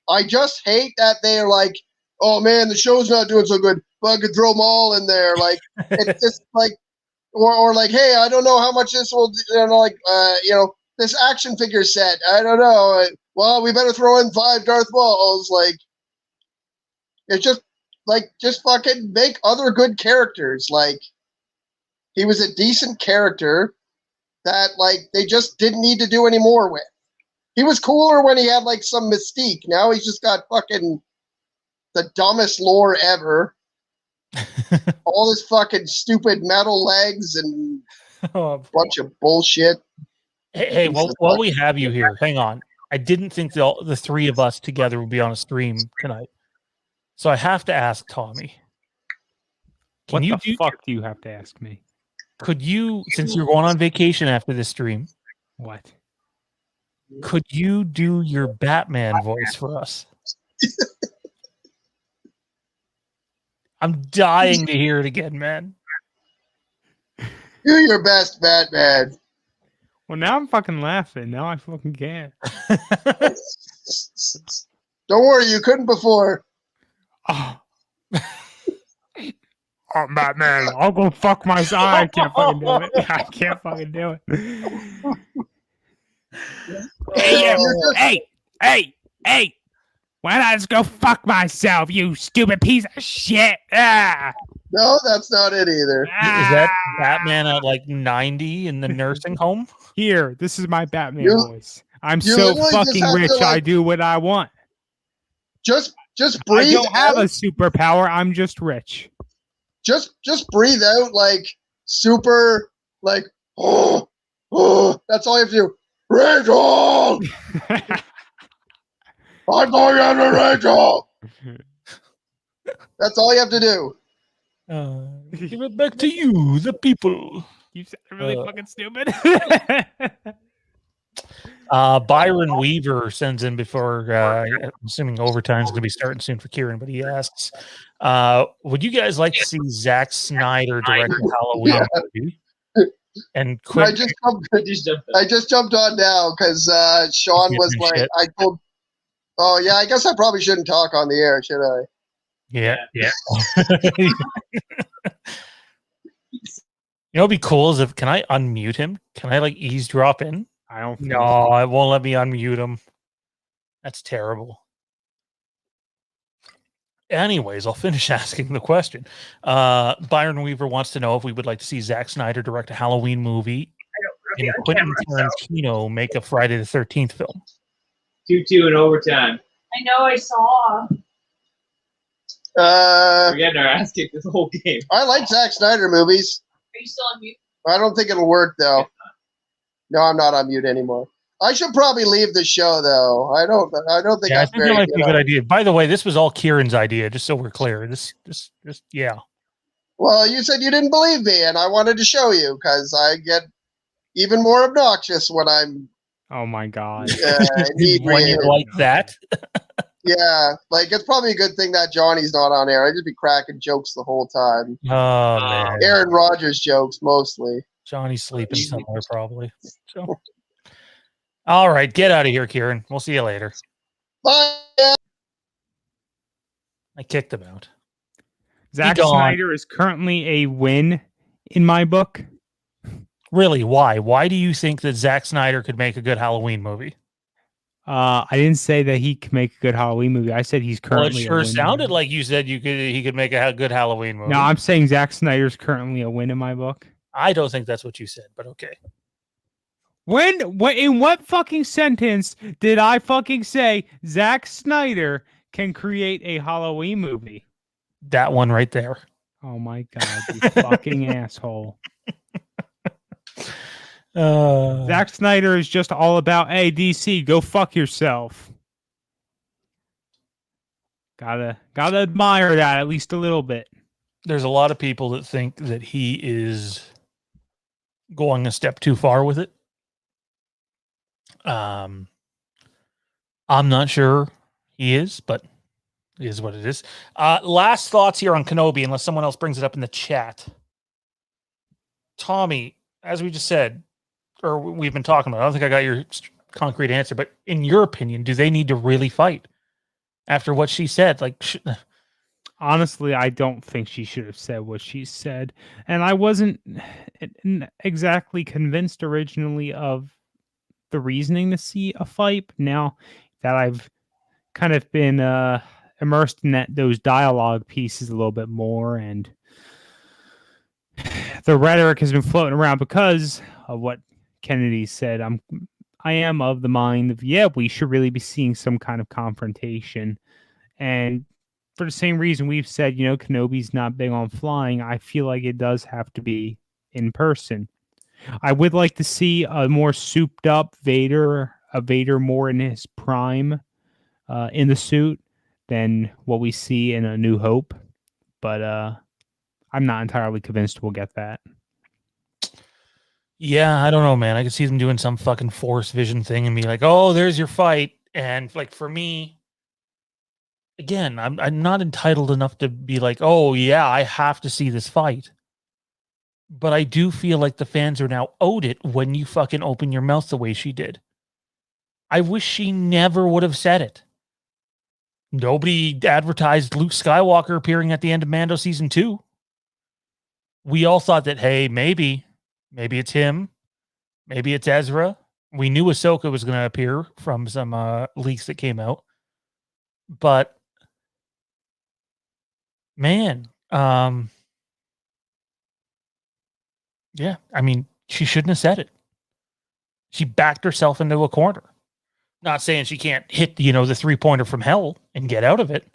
I just hate that they're like, oh man, the show's not doing so good. Fucking throw Maul in there. Like, it's just like, or like, hey, I don't know how much this will, this action figure set. I don't know. Well, we better throw in 5 Darth Mauls. Like, it's just fucking make other good characters. Like, he was a decent character that like they just didn't need to do any more with. He was cooler when he had like some mystique. Now he's just got fucking the dumbest lore ever. All this fucking stupid metal legs and a bunch of bullshit. Hey, while we have you here, hang on. I didn't think the 3 of us together would be on a stream tonight. So I have to ask Tommy. What the fuck do you have to ask me? Could you, since you're going on vacation after this stream, What? Could you do your Batman voice for us? I'm dying to hear it again, man. Do your best, Batman. Well, now I'm fucking laughing. Now I fucking can't. Don't worry, you couldn't before. Oh. Oh, Batman, I'll go fuck myself. I can't fucking do it. I can't fucking do it. Hey. Why not just go fuck myself, you stupid piece of shit? Ah. No, that's not it either. Is that Batman at like 90 in the nursing home? Here, this is my Batman voice. I'm so fucking rich, I do what I want. Just breathe. I don't have a superpower, I'm just rich. Just breathe out like super, like, oh, that's all you have to do. Rachel! I'm going after Rachel! That's all you have to do. Give it back to you, the people. You sound really fucking stupid. Byron Weaver sends in before, I'm assuming overtime is going to be starting soon for Kieran, but he asks, would you guys like to see Zack Snyder direct a Halloween movie? And I just jumped on now because Sean was like, oh yeah, I guess I probably shouldn't talk on the air, should I? Yeah. You know what'd be cool is can I unmute him? Can I like eavesdrop in? I don't think No, it won't let me unmute him. That's terrible. Anyways, I'll finish asking the question. Byron Weaver wants to know if we would like to see Zack Snyder direct a Halloween movie and Quentin Tarantino make a Friday the 13th film. 2-2 in overtime. I know, I saw. We're getting our ass kicked this whole game. I like Zack Snyder movies. Are you still on mute? I don't think it'll work though. No, I'm not on mute anymore. I should probably leave the show though. I don't think Yeah, I that's think that might be a good idea. By the way, this was all Kieran's idea, just so we're clear. Yeah. Well, you said you didn't believe me, and I wanted to show you because I get even more obnoxious when I'm. Oh my god! When you're like that. Yeah, like it's probably a good thing that Johnny's not on air. I'd just be cracking jokes the whole time. Oh man, Aaron Rodgers jokes mostly. Johnny's sleeping somewhere probably. So, all right, get out of here, Kieran. We'll see you later. Bye. I kicked him out. Zack gone. Snyder is currently a win in my book. Really? Why? Why do you think that Zack Snyder could make a good Halloween movie? I didn't say that he could make a good Halloween movie. I said he's Well, it currently. sure a win. sounded like you said he could make a good Halloween movie. No, I'm saying Zack Snyder's currently a win in my book. I don't think that's what you said, but okay. In what fucking sentence did I fucking say Zack Snyder can create a Halloween movie? That one right there. Oh my god, you fucking asshole. Zack Snyder is just all about, hey, DC, go fuck yourself. Gotta admire that at least a little bit. There's a lot of people that think that he is going a step too far with it. I'm not sure he is, but it is what it is. Last thoughts here on Kenobi, unless someone else brings it up in the chat. Tommy, as we just said, or we've been talking about, I don't think I got your concrete answer, but in your opinion, do they need to really fight after what she said? Like, honestly, I don't think she should have said what she said. And I wasn't exactly convinced originally of the reasoning to see a fight. Now that I've kind of been immersed in those dialogue pieces a little bit more, and the rhetoric has been floating around because of what Kennedy said, I am of the mind of, yeah, we should really be seeing some kind of confrontation. And for the same reason we've said, Kenobi's not big on flying, I feel like it does have to be in person. I would like to see a more souped up Vader, a Vader more in his prime in the suit than what we see in A New Hope. But I'm not entirely convinced we'll get that. Yeah, I don't know, man. I could see them doing some fucking Force vision thing and be like, oh, there's your fight. And like for me, again, I'm not entitled enough to be like, oh yeah, I have to see this fight. But I do feel like the fans are now owed it when you fucking open your mouth the way she did. I wish she never would have said it. Nobody advertised Luke Skywalker appearing at the end of Mando season 2. We all thought that, hey, maybe it's him. Maybe it's Ezra. We knew Ahsoka was going to appear from some leaks that came out. But, man, yeah, I mean, she shouldn't have said it. She backed herself into a corner. Not saying she can't hit, the 3-pointer from hell and get out of it.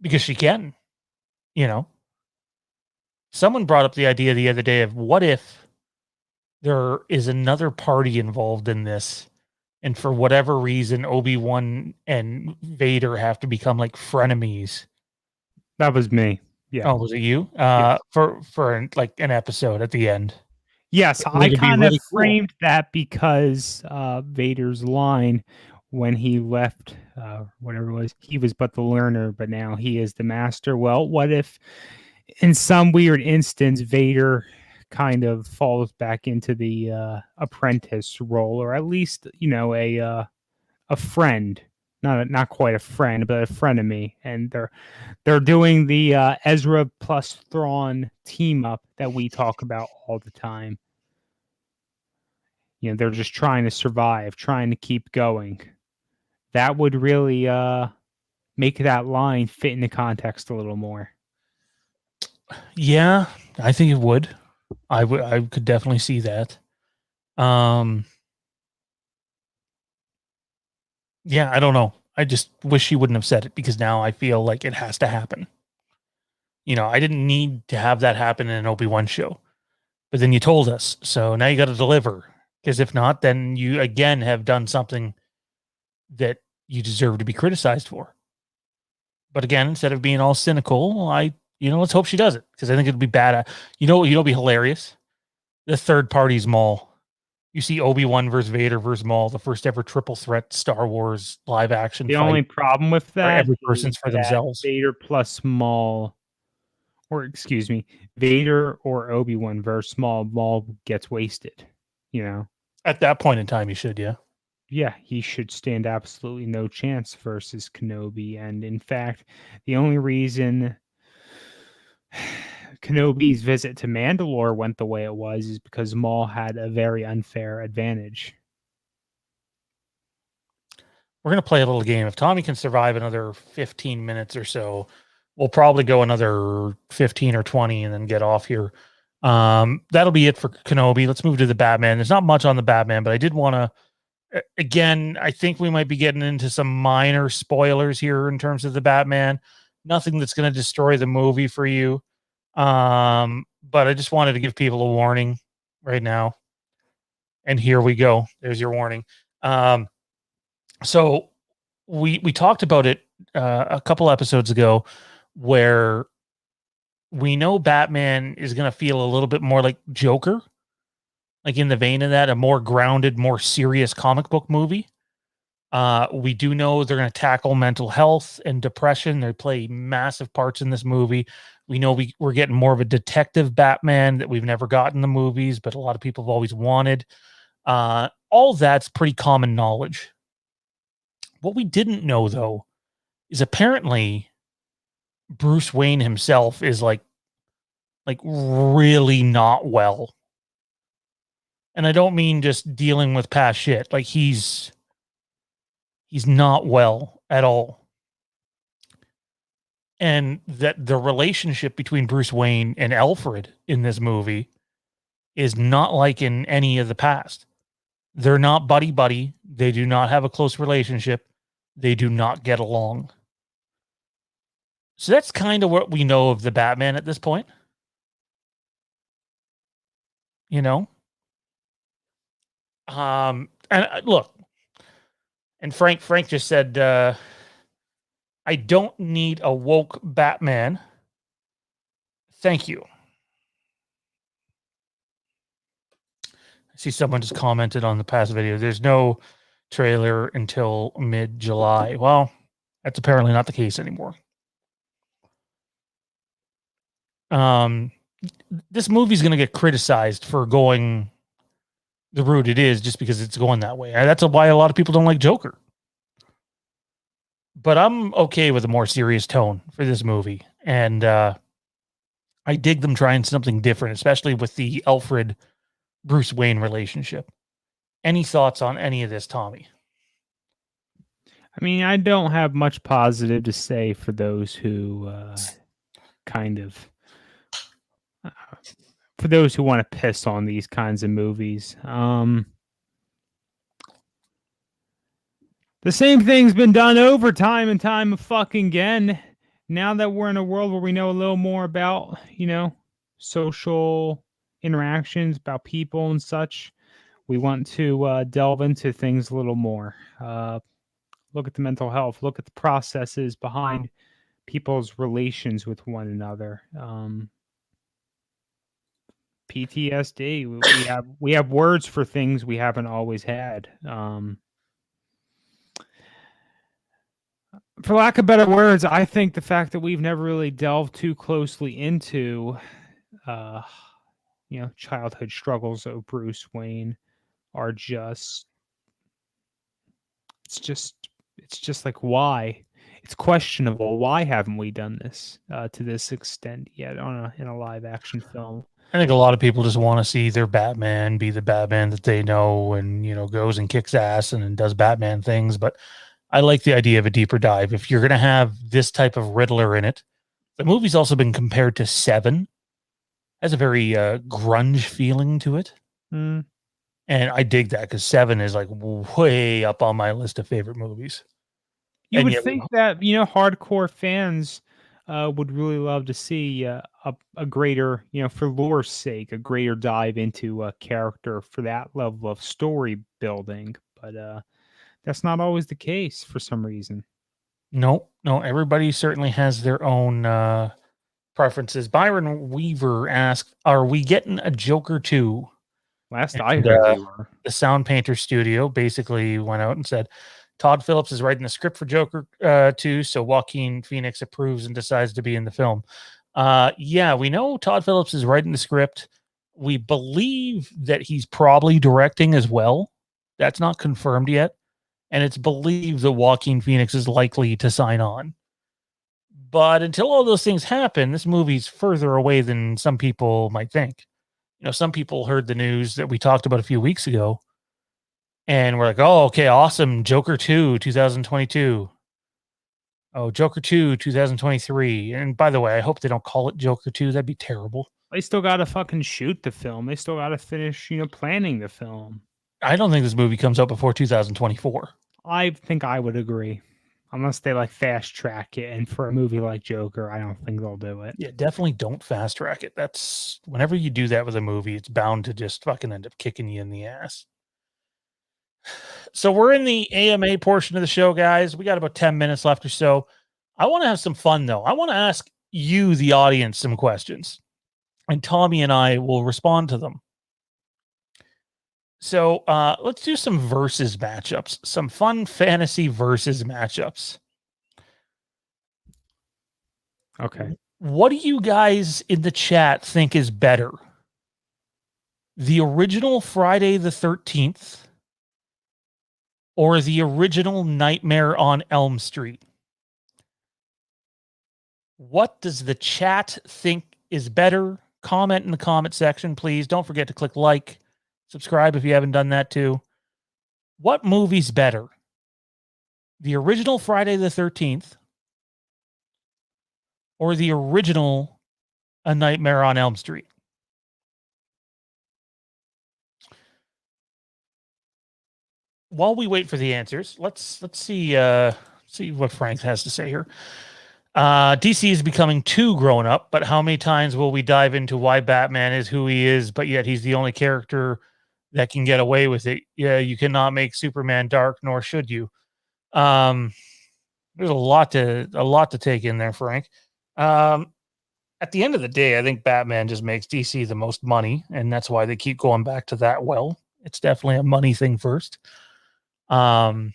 Because she can, Someone brought up the idea the other day of what if there is another party involved in this, and for whatever reason, Obi-Wan and Vader have to become like frenemies. That was me. Yeah. Oh, was it you? Yes. For like an episode at the end. Yes, It I would be kind really of cool. framed that because Vader's line when he left, whatever it was, he was but the learner, but now he is the master. Well, what if in some weird instance, Vader kind of falls back into the apprentice role, or at least, a friend, not quite a friend, but a frenemy, and they're doing the Ezra plus Thrawn team up that we talk about all the time. They're just trying to survive, trying to keep going. That would really make that line fit in the context a little more. Yeah, I think it would. I could definitely see that. Yeah, I don't know. I just wish she wouldn't have said it, because now I feel like it has to happen. I didn't need to have that happen in an Obi-Wan show, but then you told us, so now you got to deliver. Because if not, then you again have done something that you deserve to be criticized for. But again, instead of being all cynical, let's hope she does it, because I think it'd be bad. It'll be hilarious. The third party's Maul, You see Obi-Wan versus Vader versus Maul, the first ever triple threat Star Wars live action The fight. only problem with where that every is person's for that themselves. Vader plus Maul, or excuse me, Vader or Obi-Wan versus Maul gets wasted. You know, At that point in time, you should, yeah. yeah, he should stand absolutely no chance versus Kenobi. And in fact, the only reason Kenobi's visit to Mandalore went the way it was is because Maul had a very unfair advantage. We're going to play a little game. If Tommy can survive another 15 minutes or so, we'll probably go another 15 or 20 and then get off here. That'll be it for Kenobi. Let's move to the Batman. There's not much on the Batman, but I did want to, again, I think we might be getting into some minor spoilers here in terms of the Batman. Nothing that's going to destroy the movie for you. But I just wanted to give people a warning right now. And here we go. There's your warning. So we talked about it a couple episodes ago, where we know Batman is going to feel a little bit more like Joker, like in the vein of that, a more grounded, more serious comic book movie. We do know they're going to tackle mental health and depression. They play massive parts in this movie. We know we're getting more of a detective Batman that we've never gotten in the movies, but a lot of people have always wanted. All that's pretty common knowledge. What we didn't know, though, is apparently Bruce Wayne himself is like really not well. And I don't mean just dealing with past shit. Like he's not well at all. And that the relationship between Bruce Wayne and Alfred in this movie is not like in any of the past. They're not buddy-buddy. They do not have a close relationship. They do not get along. So that's kind of what we know of the Batman at this point. You know? And look, and Frank just said, I don't need a woke Batman. Thank you. I see someone just commented on the past video. There's no trailer until mid-July. Well, that's apparently not the case anymore. This movie's going to get criticized for going the route it is just because it's going that way. That's why a lot of people don't like Joker. But I'm okay with a more serious tone for this movie. And I dig them trying something different, especially with the Alfred Bruce Wayne relationship. Any thoughts on any of this, Tommy? I mean, I don't have much positive to say for those who for those who want to piss on these kinds of movies. The same thing's been done over time and time fucking again. Now that we're in a world where we know a little more about, social interactions, about people and such, we want to delve into things a little more. Look at the mental health, look at the processes behind people's relations with one another. PTSD. We have words for things we haven't always had. For lack of better words, I think the fact that we've never really delved too closely into, childhood struggles of Bruce Wayne are just. It's just like, why? It's questionable. Why haven't we done this to this extent yet in a live action film? I think a lot of people just want to see their Batman be the Batman that they know and, goes and kicks ass and does Batman things. But I like the idea of a deeper dive. If you're going to have this type of Riddler in it, the movie's also been compared to Seven. Has a very grunge feeling to it. Mm. And I dig that because Seven is like way up on my list of favorite movies. You And would yet, think that, hardcore fans would really love to see a greater, for lore's sake, a greater dive into a character for that level of story building. But that's not always the case for some reason. No, everybody certainly has their own preferences. Byron Weaver asked, are we getting a Joker 2? Last I And, heard, they were. the Sound Painter Studio basically went out and said, Todd Phillips is writing the script for Joker 2, so Joaquin Phoenix approves and decides to be in the film. Yeah, we know Todd Phillips is writing the script. We believe that he's probably directing as well. That's not confirmed yet. And it's believed that Joaquin Phoenix is likely to sign on. But until all those things happen, this movie's further away than some people might think. Some people heard the news that we talked about a few weeks ago and we're like, oh, okay, awesome. Joker 2, 2022. Oh, Joker 2, 2023. And by the way, I hope they don't call it Joker 2. That'd be terrible. They still got to fucking shoot the film. They still got to finish, planning the film. I don't think this movie comes out before 2024. I think I would agree. Unless they fast track it. And for a movie like Joker, I don't think they'll do it. Yeah, definitely don't fast track it. That's whenever you do that with a movie, it's bound to just fucking end up kicking you in the ass. So we're in the AMA portion of the show, guys. We got about 10 minutes left or so. I want to have some fun, though. I want to ask you, the audience, some questions. And Tommy and I will respond to them. So let's do some versus matchups. Some fun fantasy versus matchups. Okay. What do you guys in the chat think is better? The original Friday the 13th or the original Nightmare on Elm Street? What does the chat think is better? Comment in the comment section, please. Don't forget to click like, subscribe if you haven't done that too. What movie's better? The original Friday the 13th or the original A Nightmare on Elm Street? While we wait for the answers, let's see what Frank has to say here. DC is becoming too grown up, but how many times will we dive into why Batman is who he is, but yet he's the only character that can get away with it? Yeah, you cannot make Superman dark, nor should you. There's a lot to take in there, Frank. At the end of the day, I think Batman just makes DC the most money, and that's why they keep going back to that well. It's definitely a money thing first. I'm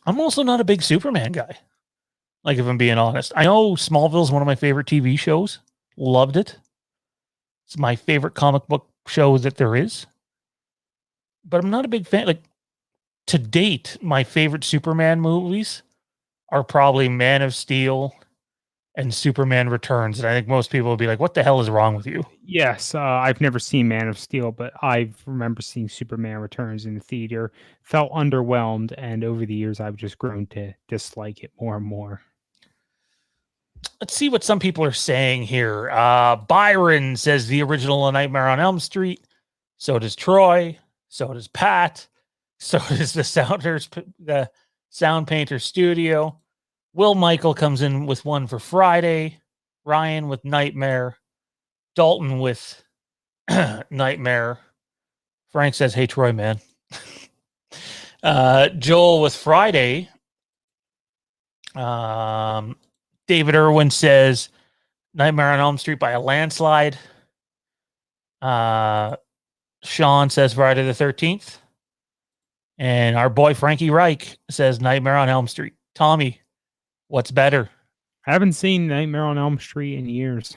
also not a big Superman guy. Like, if I'm being honest, I know Smallville is one of my favorite TV shows. Loved it. It's my favorite comic book show that there is. But I'm not a big fan. Like, to date, my favorite Superman movies are probably Man of Steel and Superman Returns. And I think most people will be like, what the hell is wrong with you? Yes, I've never seen Man of Steel, but I remember seeing Superman Returns in the theater. Felt underwhelmed, and over the years, I've just grown to dislike it more and more. Let's see what some people are saying here. Byron says the original A Nightmare on Elm Street. So does Troy. So does Pat. So does the Sound Painter Studio. Will Michael comes in with one for Friday. Ryan with Nightmare. Dalton with Nightmare. Frank says, hey, Troy, man. Joel with Friday. David Irwin says Nightmare on Elm Street by a landslide. Sean says Friday the 13th. And our boy Frankie Reich says Nightmare on Elm Street. Tommy, what's better? I haven't seen Nightmare on Elm Street in years.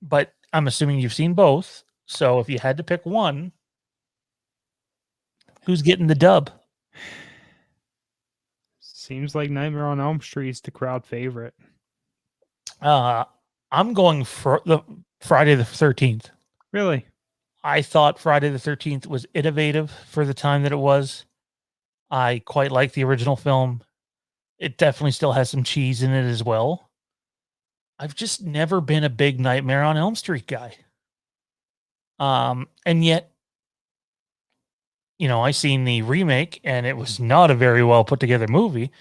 But I'm assuming you've seen both. So if you had to pick one, who's getting the dub? Seems like Nightmare on Elm Street is the crowd favorite. I'm going for the Friday the 13th. Really? I thought Friday the 13th was innovative for the time that it was. I quite like the original film. It definitely still has some cheese in it as well. I've just never been a big Nightmare on Elm Street guy. And yet, I seen the remake and it was not a very well put together movie,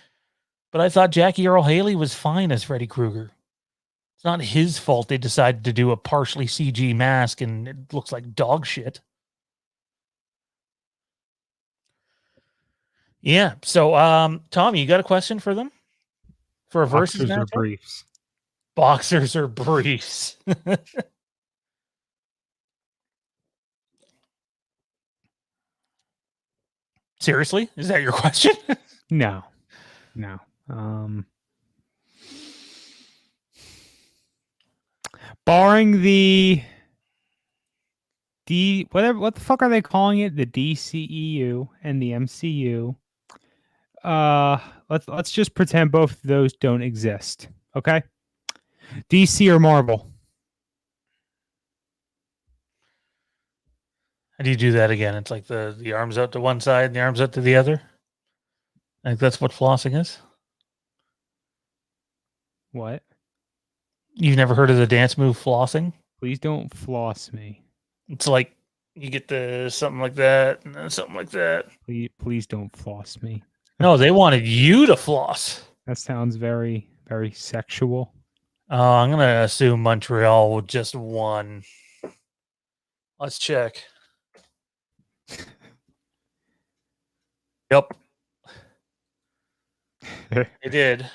but I thought Jackie Earle Haley was fine as Freddy Krueger. It's not his fault they decided to do a partially CG mask and it looks like dog shit. Yeah. So, Tommy, you got a question for them? For a versus Boxers or matchup? briefs? Boxers or briefs? Seriously? Is that your question? No. Barring the what the fuck are they calling it? The DCEU and the MCU. Let's just pretend both of those don't exist. Okay? DC or Marvel? How do you do that again? It's like the arms out to one side and the arms out to the other. I think that's what flossing is. What? You've never heard of the dance move flossing? Please don't floss me. It's like you get the something like that and then something like that. Please don't floss me. No, they wanted you to floss. That sounds very, very sexual. I'm going to assume Montreal just won. Let's check. Yep. They did.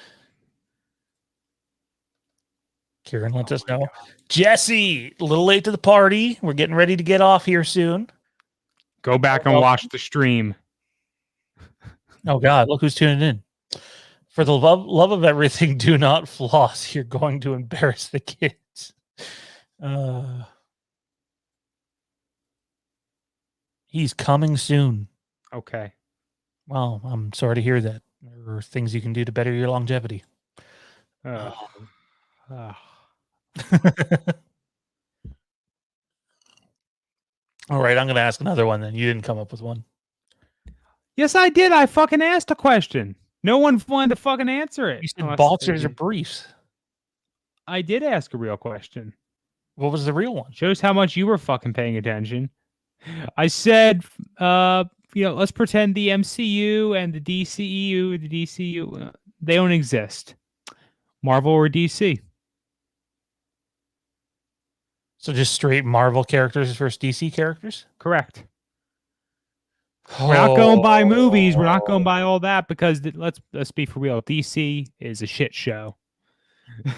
Kieran lets us know. Jesse, a little late to the party. We're getting ready to get off here soon. Go back and watch the stream. Oh, God. Look who's tuning in. For the love of everything, do not floss. You're going to embarrass the kids. He's coming soon. Okay. Well, I'm sorry to hear that. There are things you can do to better your longevity. Ugh. All right, I'm going to ask another one then. You didn't come up with one. Yes, I did. I fucking asked a question. No one wanted to fucking answer it. You said Unless boxers they or did. briefs. I did ask a real question. What was the real one? Shows how much you were fucking paying attention. I said, let's pretend the MCU and the DCEU, they don't exist. Marvel or DC? So just straight Marvel characters versus DC characters? Correct. We're not going by movies. We're not going by all that because let's be for real. DC is a shit show.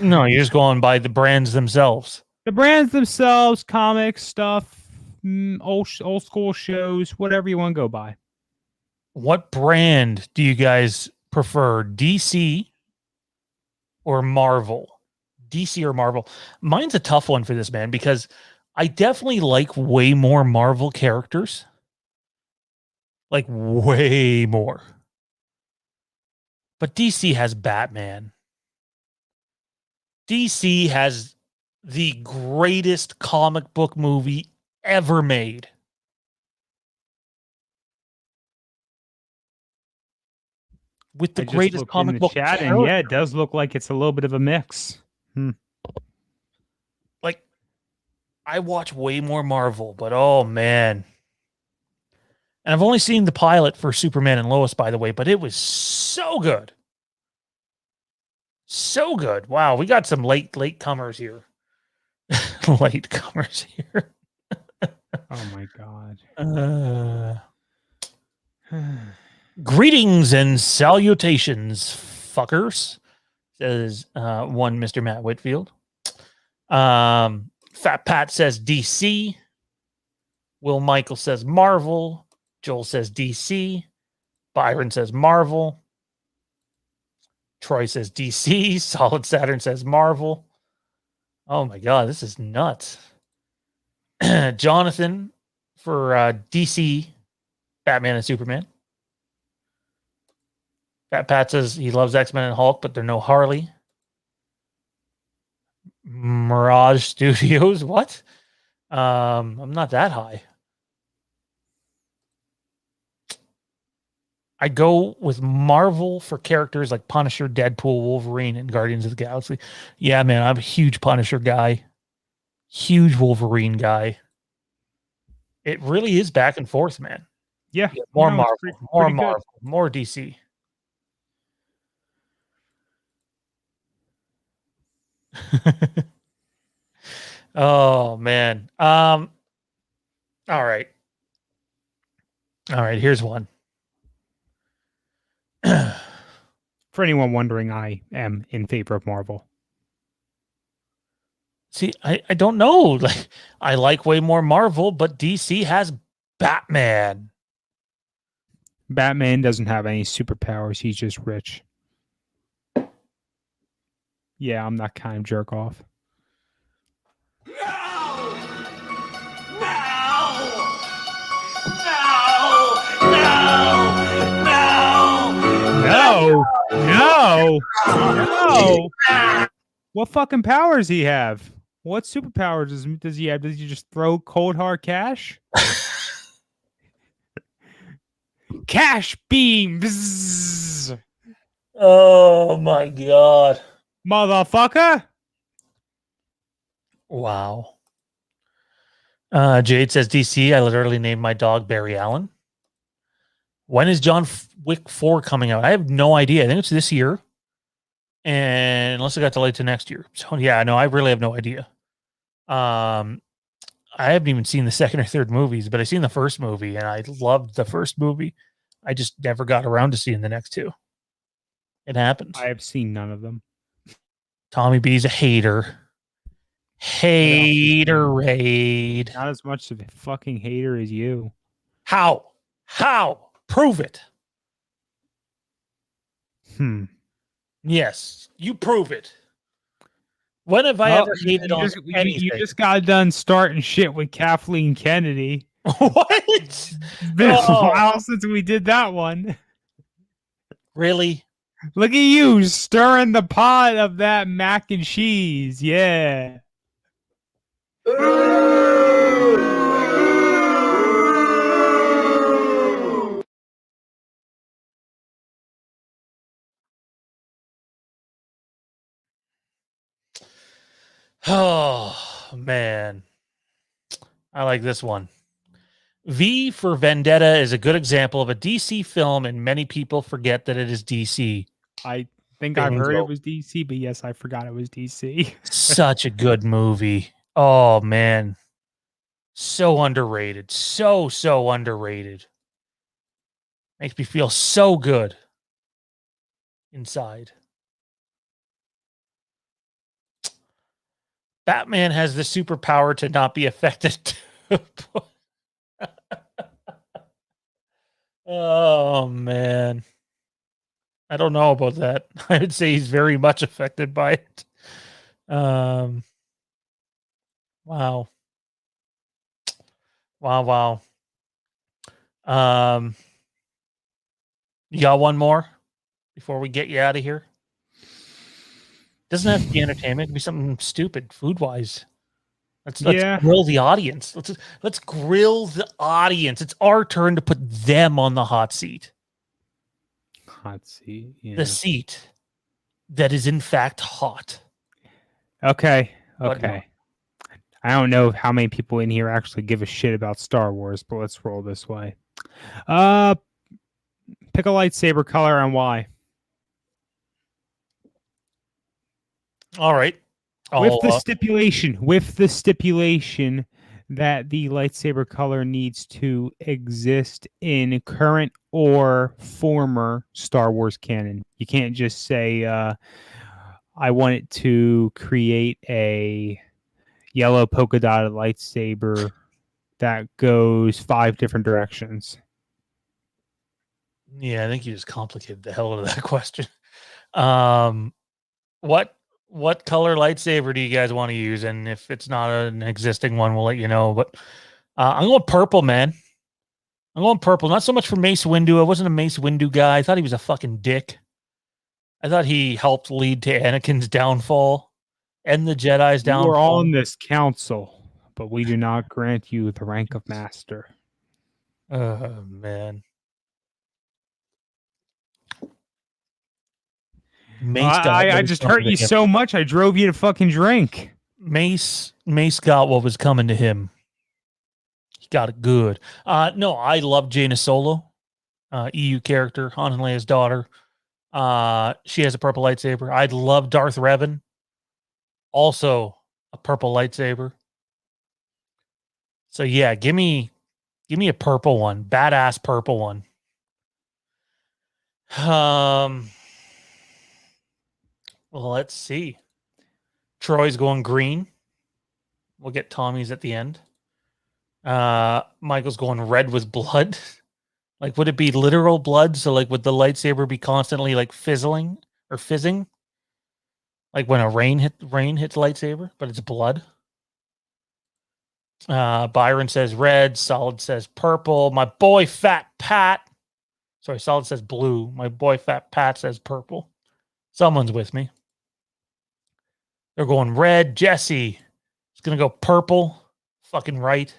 No, you're just going by the brands themselves. The brands themselves, comics, stuff, old school shows, whatever you want to go by. What brand do you guys prefer, DC or Marvel? DC or Marvel? Mine's a tough one for this, man, because I definitely like way more Marvel characters. Like way more. But DC has Batman. DC has the greatest comic book movie ever made. With the I just greatest looked comic in the book chat, and character. yeah, it does look like it's a little bit of a mix. Like, I watch way more Marvel, but oh man. And I've only seen the pilot for Superman and Lois, by the way, but it was so good. So good. Wow, we got some late comers here. Late comers here. Oh my god. Greetings and salutations, fuckers, says one Mr. Matt Whitfield. Fat Pat says DC. Will Michael says Marvel. Joel says DC. Byron says Marvel. Troy says DC. Solid Saturn says Marvel. Oh my god, this is nuts. Jonathan for DC, Batman and Superman. Fat Pat says he loves X-Men and Hulk, but they're no Harley. Mirage Studios, what? I'm not that high. I go with Marvel for characters like Punisher, Deadpool, Wolverine, and Guardians of the Galaxy. Yeah, man, I'm a huge Punisher guy. Huge Wolverine guy. It really is back and forth, man. Yeah. More no, Marvel, pretty more good. Marvel, more DC. Oh man. All right. All right, here's one. For anyone wondering, I am in favor of Marvel. See, I don't know. Like, I like way more Marvel, but DC has Batman. Batman doesn't have any superpowers. He's just rich. Yeah, I'm that kind of jerk off. No. What fucking powers he have? What superpowers does he have? Does he just throw cold hard cash? Cash beam, bzzz, Oh my god. motherfucker. Wow. Jade says DC, I literally named my dog Barry Allen. When is John Wick 4 coming out? I have no idea. I think it's this year. And unless it got delayed to next year. So yeah, no, I really have no idea. I haven't even seen the second or third movies, but I seen the first movie and I loved the first movie. I just never got around to seeing the next two. It happens. I have seen none of them. Tommy B's a hater. Haterade. Not as much of a fucking hater as you. How? Prove it. Yes, you prove it. When have I ever hated on anything? You just got done starting shit with Kathleen Kennedy. What? It's been a while since we did that one. Really? Look at you stirring the pot of that mac and cheese. Yeah. Oh, man. I like this one. V for Vendetta is a good example of a DC film, and many people forget that it is DC. I think I've heard it was DC, but yes, I forgot it was DC. Such a good movie. Oh, man. So underrated. So underrated. Makes me feel so good inside. Batman has the superpower to not be affected. Oh, man. I don't know about that. I would say he's very much affected by it. Wow. Wow. You got one more before we get you out of here? Doesn't have to be entertainment. It can be something stupid, food-wise. Let's grill the audience. Let's grill the audience. It's our turn to put them on the hot seat. Hot seat. Yeah. The seat that is in fact hot. Okay. I don't know how many people in here actually give a shit about Star Wars, but let's roll this way. Pick a lightsaber color and why. All right. With the stipulation that the lightsaber color needs to exist in current or former Star Wars canon. You can't just say, I want it to create a yellow polka dotted lightsaber that goes 5 different directions. Yeah, I think you just complicated the hell out of that question. What color lightsaber do you guys want to use? And if it's not an existing one, we'll let you know. But I'm going purple, man. I'm going purple. Not so much for Mace Windu. I wasn't a Mace Windu guy. I thought he was a fucking dick. I thought he helped lead to Anakin's downfall and the Jedi's downfall. We're all in this council, but we do not grant you the rank of master. Oh, man. I just hurt you so much, I drove you to fucking drink. Mace got what was coming to him. He got it good. No, I love Jaina Solo, EU character, Han and Leia's daughter. She has a purple lightsaber. I love Darth Revan, also a purple lightsaber. So yeah, give me a purple one, badass purple one. Well, let's see. Troy's going green. We'll get Tommy's at the end. Michael's going red with blood. Like, would it be literal blood? So, like, would the lightsaber be constantly like fizzling or fizzing? Like when a rain hits lightsaber, but it's blood. Byron says red. Solid says purple. My boy Fat Pat. Sorry, Solid says blue. My boy Fat Pat says purple. Someone's with me. They're going red. Jesse is gonna go purple. Fucking right.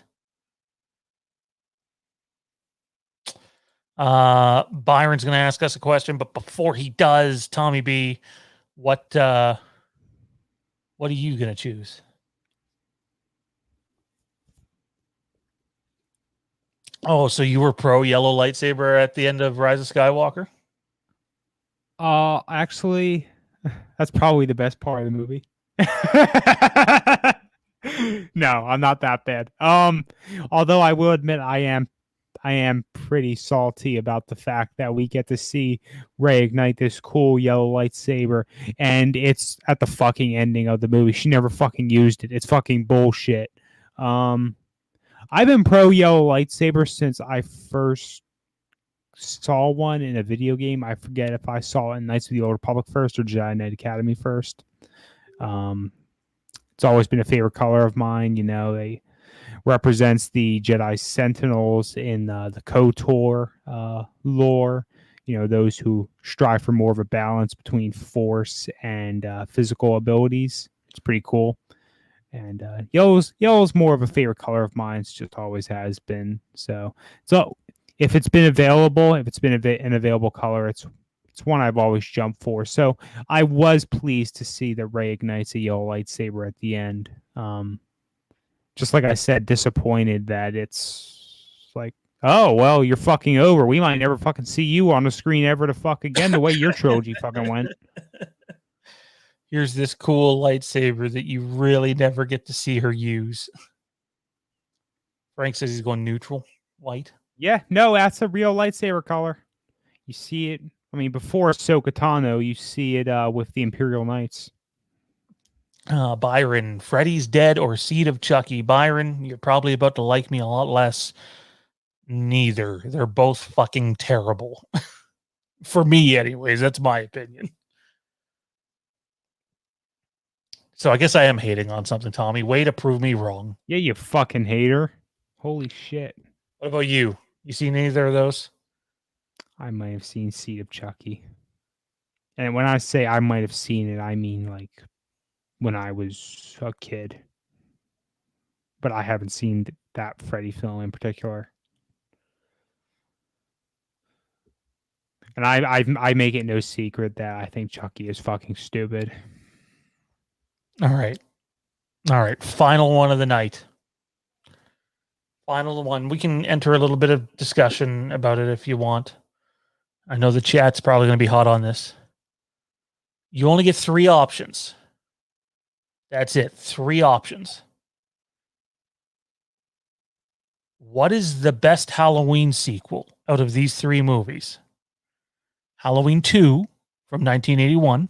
Byron's gonna ask us a question, but before he does, Tommy B, what are you gonna choose? Oh, so you were pro yellow lightsaber at the end of Rise of Skywalker? Actually, that's probably the best part of the movie. No, I'm not that bad. Although I will admit I am pretty salty about the fact that we get to see Rey ignite this cool yellow lightsaber, and it's at the fucking ending of the movie. She never fucking used it. It's fucking bullshit. I've been pro yellow lightsaber since I first saw one in a video game. I forget if I saw it in Knights of the Old Republic first or Jedi Knight Academy first. It's always been a favorite color of mine. You know, they represents the Jedi Sentinels in the KOTOR lore. You know, those who strive for more of a balance between force and physical abilities. It's pretty cool. And yellow's more of a favorite color of mine. It's just always has been. So if it's been available, if it's been an available color, it's one I've always jumped for. So I was pleased to see that Rey ignites a yellow lightsaber at the end. Just like I said, disappointed that it's like, oh, well, you're fucking over. We might never fucking see you on the screen ever to fuck again the way your trilogy fucking went. Here's this cool lightsaber that you really never get to see her use. Frank says he's going neutral, white. Yeah, no, that's a real lightsaber color. You see it. I mean, before Ahsoka Tano, you see it with the Imperial Knights. Byron, Freddy's dead or Seed of Chucky. Byron, you're probably about to like me a lot less. Neither. They're both fucking terrible. For me, anyways. That's my opinion. So I guess I am hating on something, Tommy. Way to prove me wrong. Yeah, you fucking hater. Holy shit. What about you? You seen either of those? I might have seen Seed of Chucky. And when I say I might have seen it, I mean like when I was a kid. But I haven't seen that Freddy film in particular. And I make it no secret that I think Chucky is fucking stupid. All right. Final one of the night. Final one. We can enter a little bit of discussion about it if you want. I know the chat's probably going to be hot on this. You only get 3 options. That's it. 3 options. What is the best Halloween sequel out of these 3 movies? Halloween 2 from 1981.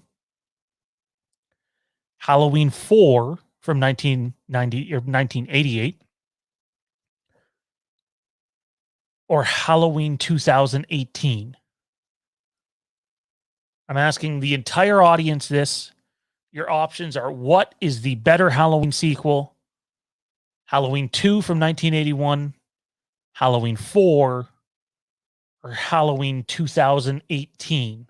Halloween 4 from 1990 or 1988. Or Halloween 2018. I'm asking the entire audience this. Your options are: what is the better Halloween sequel? Halloween 2 from 1981, Halloween 4, or Halloween 2018?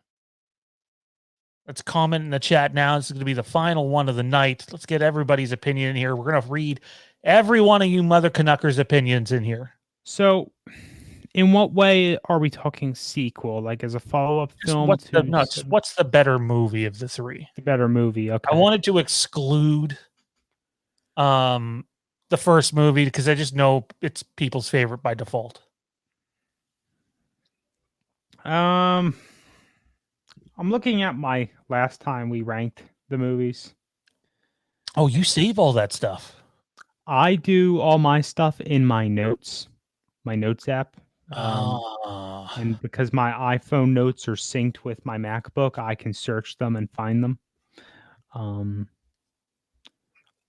Let's comment in the chat now. This is going to be the final one of the night. Let's get everybody's opinion in here. We're going to read every one of you Mother Canuckers' opinions in here. So, in what way are we talking sequel? Like as a follow-up film? What's the better movie of the 3? The better movie. Okay. I wanted to exclude the first movie because I just know it's people's favorite by default. I'm looking at my last time we ranked the movies. Oh, you save all that stuff. I do all my stuff in my notes app. And because my iPhone notes are synced with my MacBook, I can search them and find them.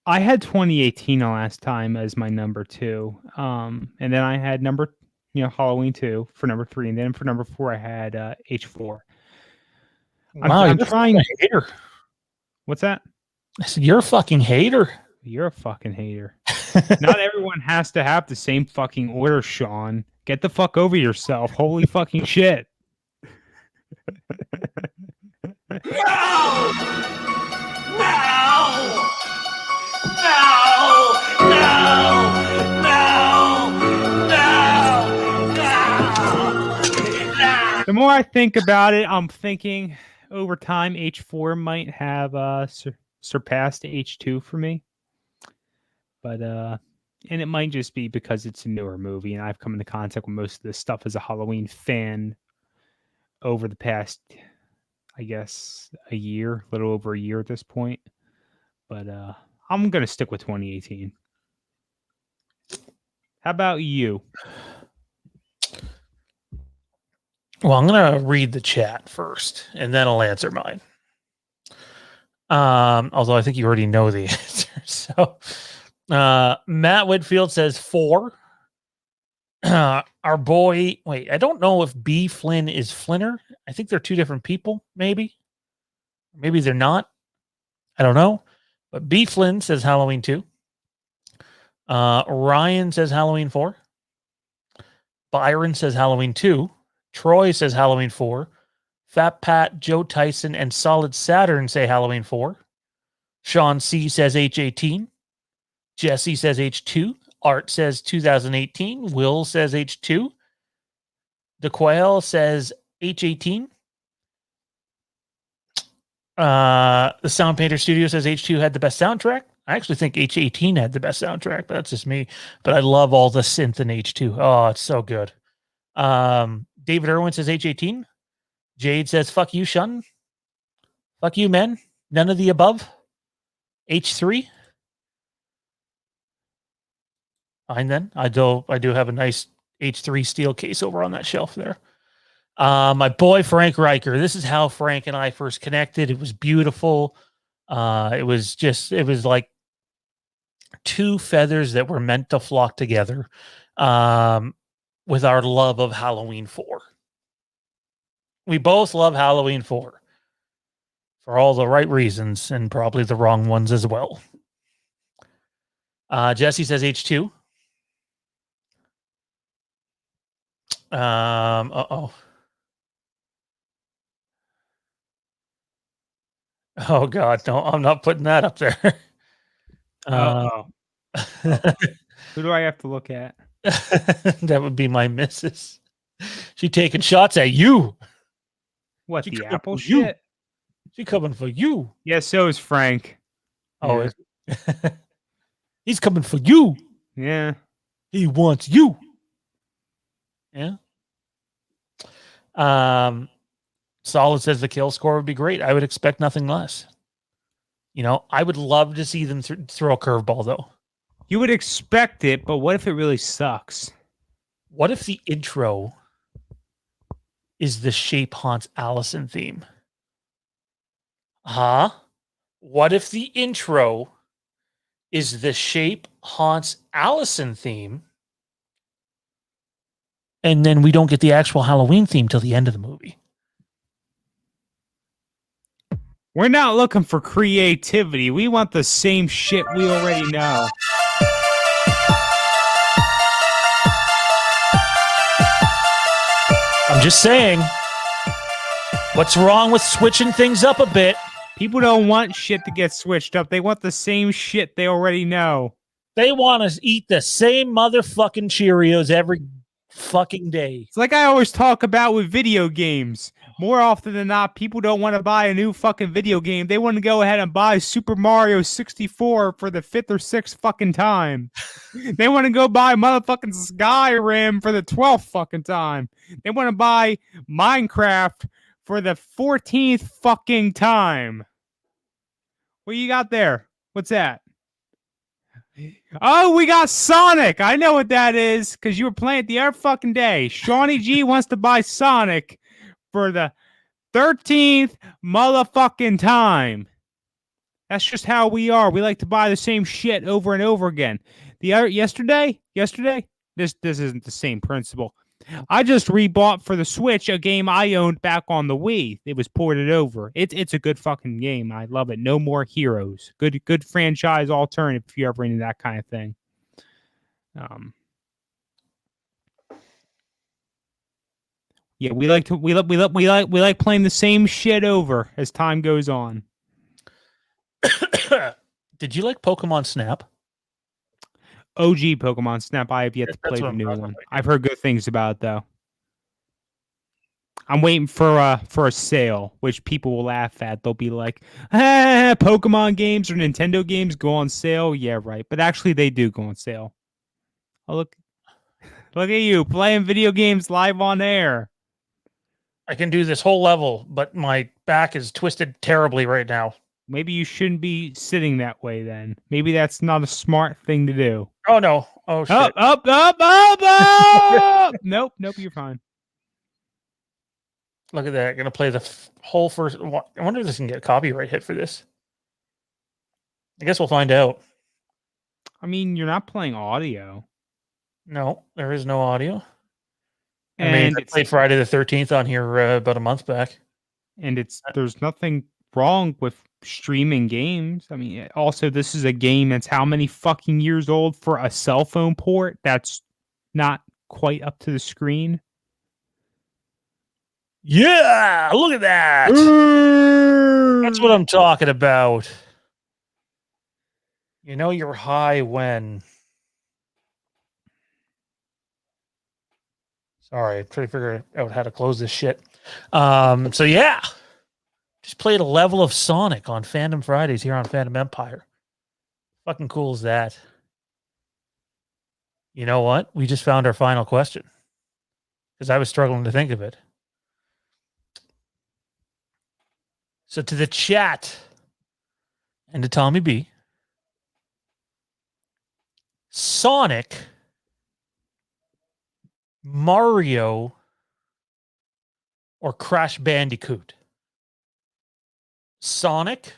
I had 2018 the last time as my number 2. And then I had number Halloween 2 for number 3, and then for number 4 I had H4. Wow, I'm you're trying. a hater. What's that? I said you're a fucking hater. You're a fucking hater. Not everyone has to have the same fucking order, Sean. Get the fuck over yourself. Holy fucking shit. The more I think about it, I'm thinking over time H4 might have surpassed H2 for me. But and it might just be because it's a newer movie and I've come into contact with most of this stuff as a Halloween fan over the past, I guess, a little over a year at this point. But I'm going to stick with 2018. How about you? Well, I'm going to read the chat first, and then I'll answer mine. Although I think you already know the answer. So, Matt Whitfield says 4. Our boy, wait, I don't know if B. Flynn is Flinner. I think they're 2 different people, maybe. Maybe they're not. I don't know. But B. Flynn says Halloween 2. Ryan says Halloween 4. Byron says Halloween 2. Troy says Halloween 4. Fat Pat, Joe Tyson, and Solid Saturn say Halloween 4. Sean C. says H18. Jesse says H2. Art says 2018. Will says H2. DeQuail says H18. The Sound Painter Studio says H2 had the best soundtrack. I actually think H18 had the best soundtrack, but that's just me. But I love all the synth in H2. Oh, it's so good. David Irwin says H18. Jade says, fuck you, Shun. Fuck you, men. None of the above. H3. Fine then. I do have a nice H3 steel case over on that shelf there. My boy Frank Riker. This is how Frank and I first connected. It was beautiful. It was like 2 feathers that were meant to flock together with our love of Halloween 4. We both love Halloween 4 for all the right reasons and probably the wrong ones as well. Jesse says H2. Oh God, no, I'm not putting that up there. Who do I have to look at? That would be my missus. She taking shots at you. What, She the coming Apple for you. shit? She coming for you. Yeah, so is Frank. Oh, he's coming for you. Yeah. He wants you. Yeah. Solid says the kill score would be great. I would expect nothing less. I would love to see them throw a curveball, though. You would expect it, but what if it really sucks? What if the intro is the Shape Haunts Allison theme? Huh? What if the intro is the Shape Haunts Allison theme, and then we don't get the actual Halloween theme till the end of the movie? We're not looking for creativity. We want the same shit we already know. I'm just saying, what's wrong with switching things up a bit? People don't want shit to get switched up. They want the same shit they already know. They want to eat the same motherfucking Cheerios every fucking day. It's like I always talk about with video games. More often than not, people don't want to buy a new fucking video game. They want to go ahead and buy Super Mario 64 for the 5th or 6th fucking time. They want to go buy motherfucking Skyrim for the 12th fucking time. They want to buy Minecraft for the 14th fucking time. What you got there? What's that? Oh, we got Sonic. I know what that is because you were playing it the other fucking day. Shawnee G wants to buy Sonic for the 13th motherfucking time. That's just how we are. We like to buy the same shit over and over again. Yesterday, this isn't the same principle. I just rebought for the Switch a game I owned back on the Wii. It was ported over. It's a good fucking game. I love it. No More Heroes. Good franchise alternative if you're ever into that kind of thing. Yeah, we like playing the same shit over as time goes on. Did you like Pokemon Snap? OG Pokemon Snap. I have yet to That's play what the I'm new talking one. about, yeah. I've heard good things about it though. I'm waiting for a sale, which people will laugh at. They'll be like, Pokemon games or Nintendo games go on sale. Yeah, right. But actually, they do go on sale. Oh, look at you playing video games live on air. I can do this whole level, but my back is twisted terribly right now. Maybe you shouldn't be sitting that way then. Maybe that's not a smart thing to do. Oh no! Oh shit! Up! Nope, you're fine. Look at that! I'm gonna play the whole first. I wonder if this can get a copyright hit for this. I guess we'll find out. I mean, you're not playing audio. No, there is no audio. And I played Friday the 13th on here about a month back. And there's nothing wrong with streaming games. I mean, also this is a game that's how many fucking years old for a cell phone port that's not quite up to the screen. Yeah, look at that. That's what I'm talking about. You know you're high when. Sorry, I'm trying to figure out how to close this shit. So yeah, just played a level of Sonic on Fandom Fridays here on Fandom Empire. Fucking cool is that? You know what? We just found our final question because I was struggling to think of it. So to the chat and to Tommy B, Sonic, Mario, or Crash Bandicoot? Sonic,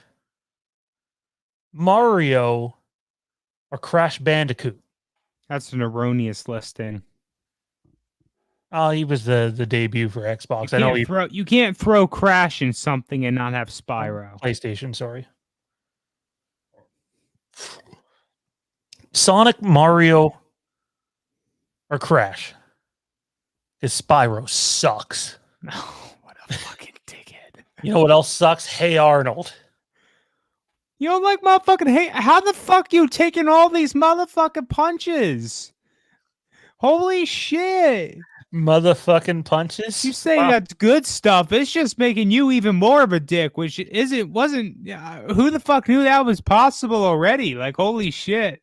Mario, or Crash Bandicoot? That's an erroneous listing. Oh, he was the debut for Xbox. I know You can't throw Crash in something and not have Spyro. PlayStation, sorry. Sonic, Mario, or Crash? Because Spyro sucks. Oh, what a fucking dickhead. You know what else sucks? Hey Arnold. You don't like motherfucking hate? How the fuck you taking all these motherfucking punches? Holy shit. Motherfucking punches. You say that's good stuff. It's just making you even more of a dick, which wasn't. Who the fuck knew that was possible already? Like, holy shit.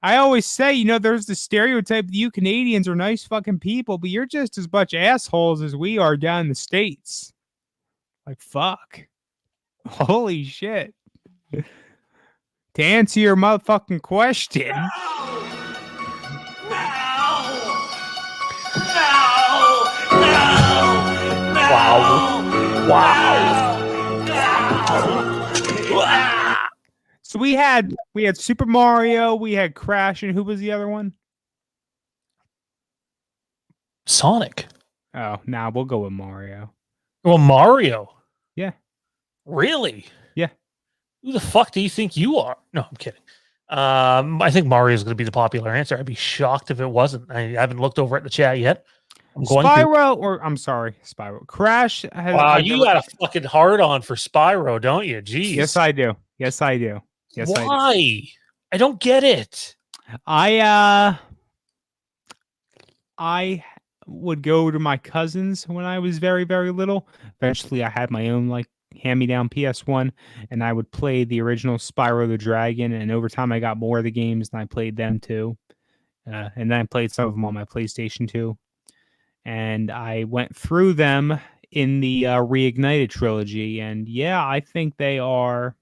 I always say, there's the stereotype that you Canadians are nice fucking people, but you're just as much assholes as we are down in the States. Like, fuck. Holy shit. To answer your motherfucking question. Wow. So we had Super Mario, we had Crash, and who was the other one? Sonic. Oh, nah, we'll go with Mario. Well, Mario. Yeah. Really? Yeah. Who the fuck do you think you are? No, I'm kidding. I think Mario is going to be the popular answer. I'd be shocked if it wasn't. I haven't looked over at the chat yet. Spyro. Crash has. Wow, you got a fucking hard on for Spyro, don't you? Jeez. Yes, I do. Why? I don't get it. I would go to my cousins when I was very, very little. Eventually, I had my own hand-me-down PS1, and I would play the original Spyro the Dragon. And over time, I got more of the games, and I played them too. And then I played some of them on my PlayStation 2. And I went through them in the Reignited trilogy, and yeah, I think they are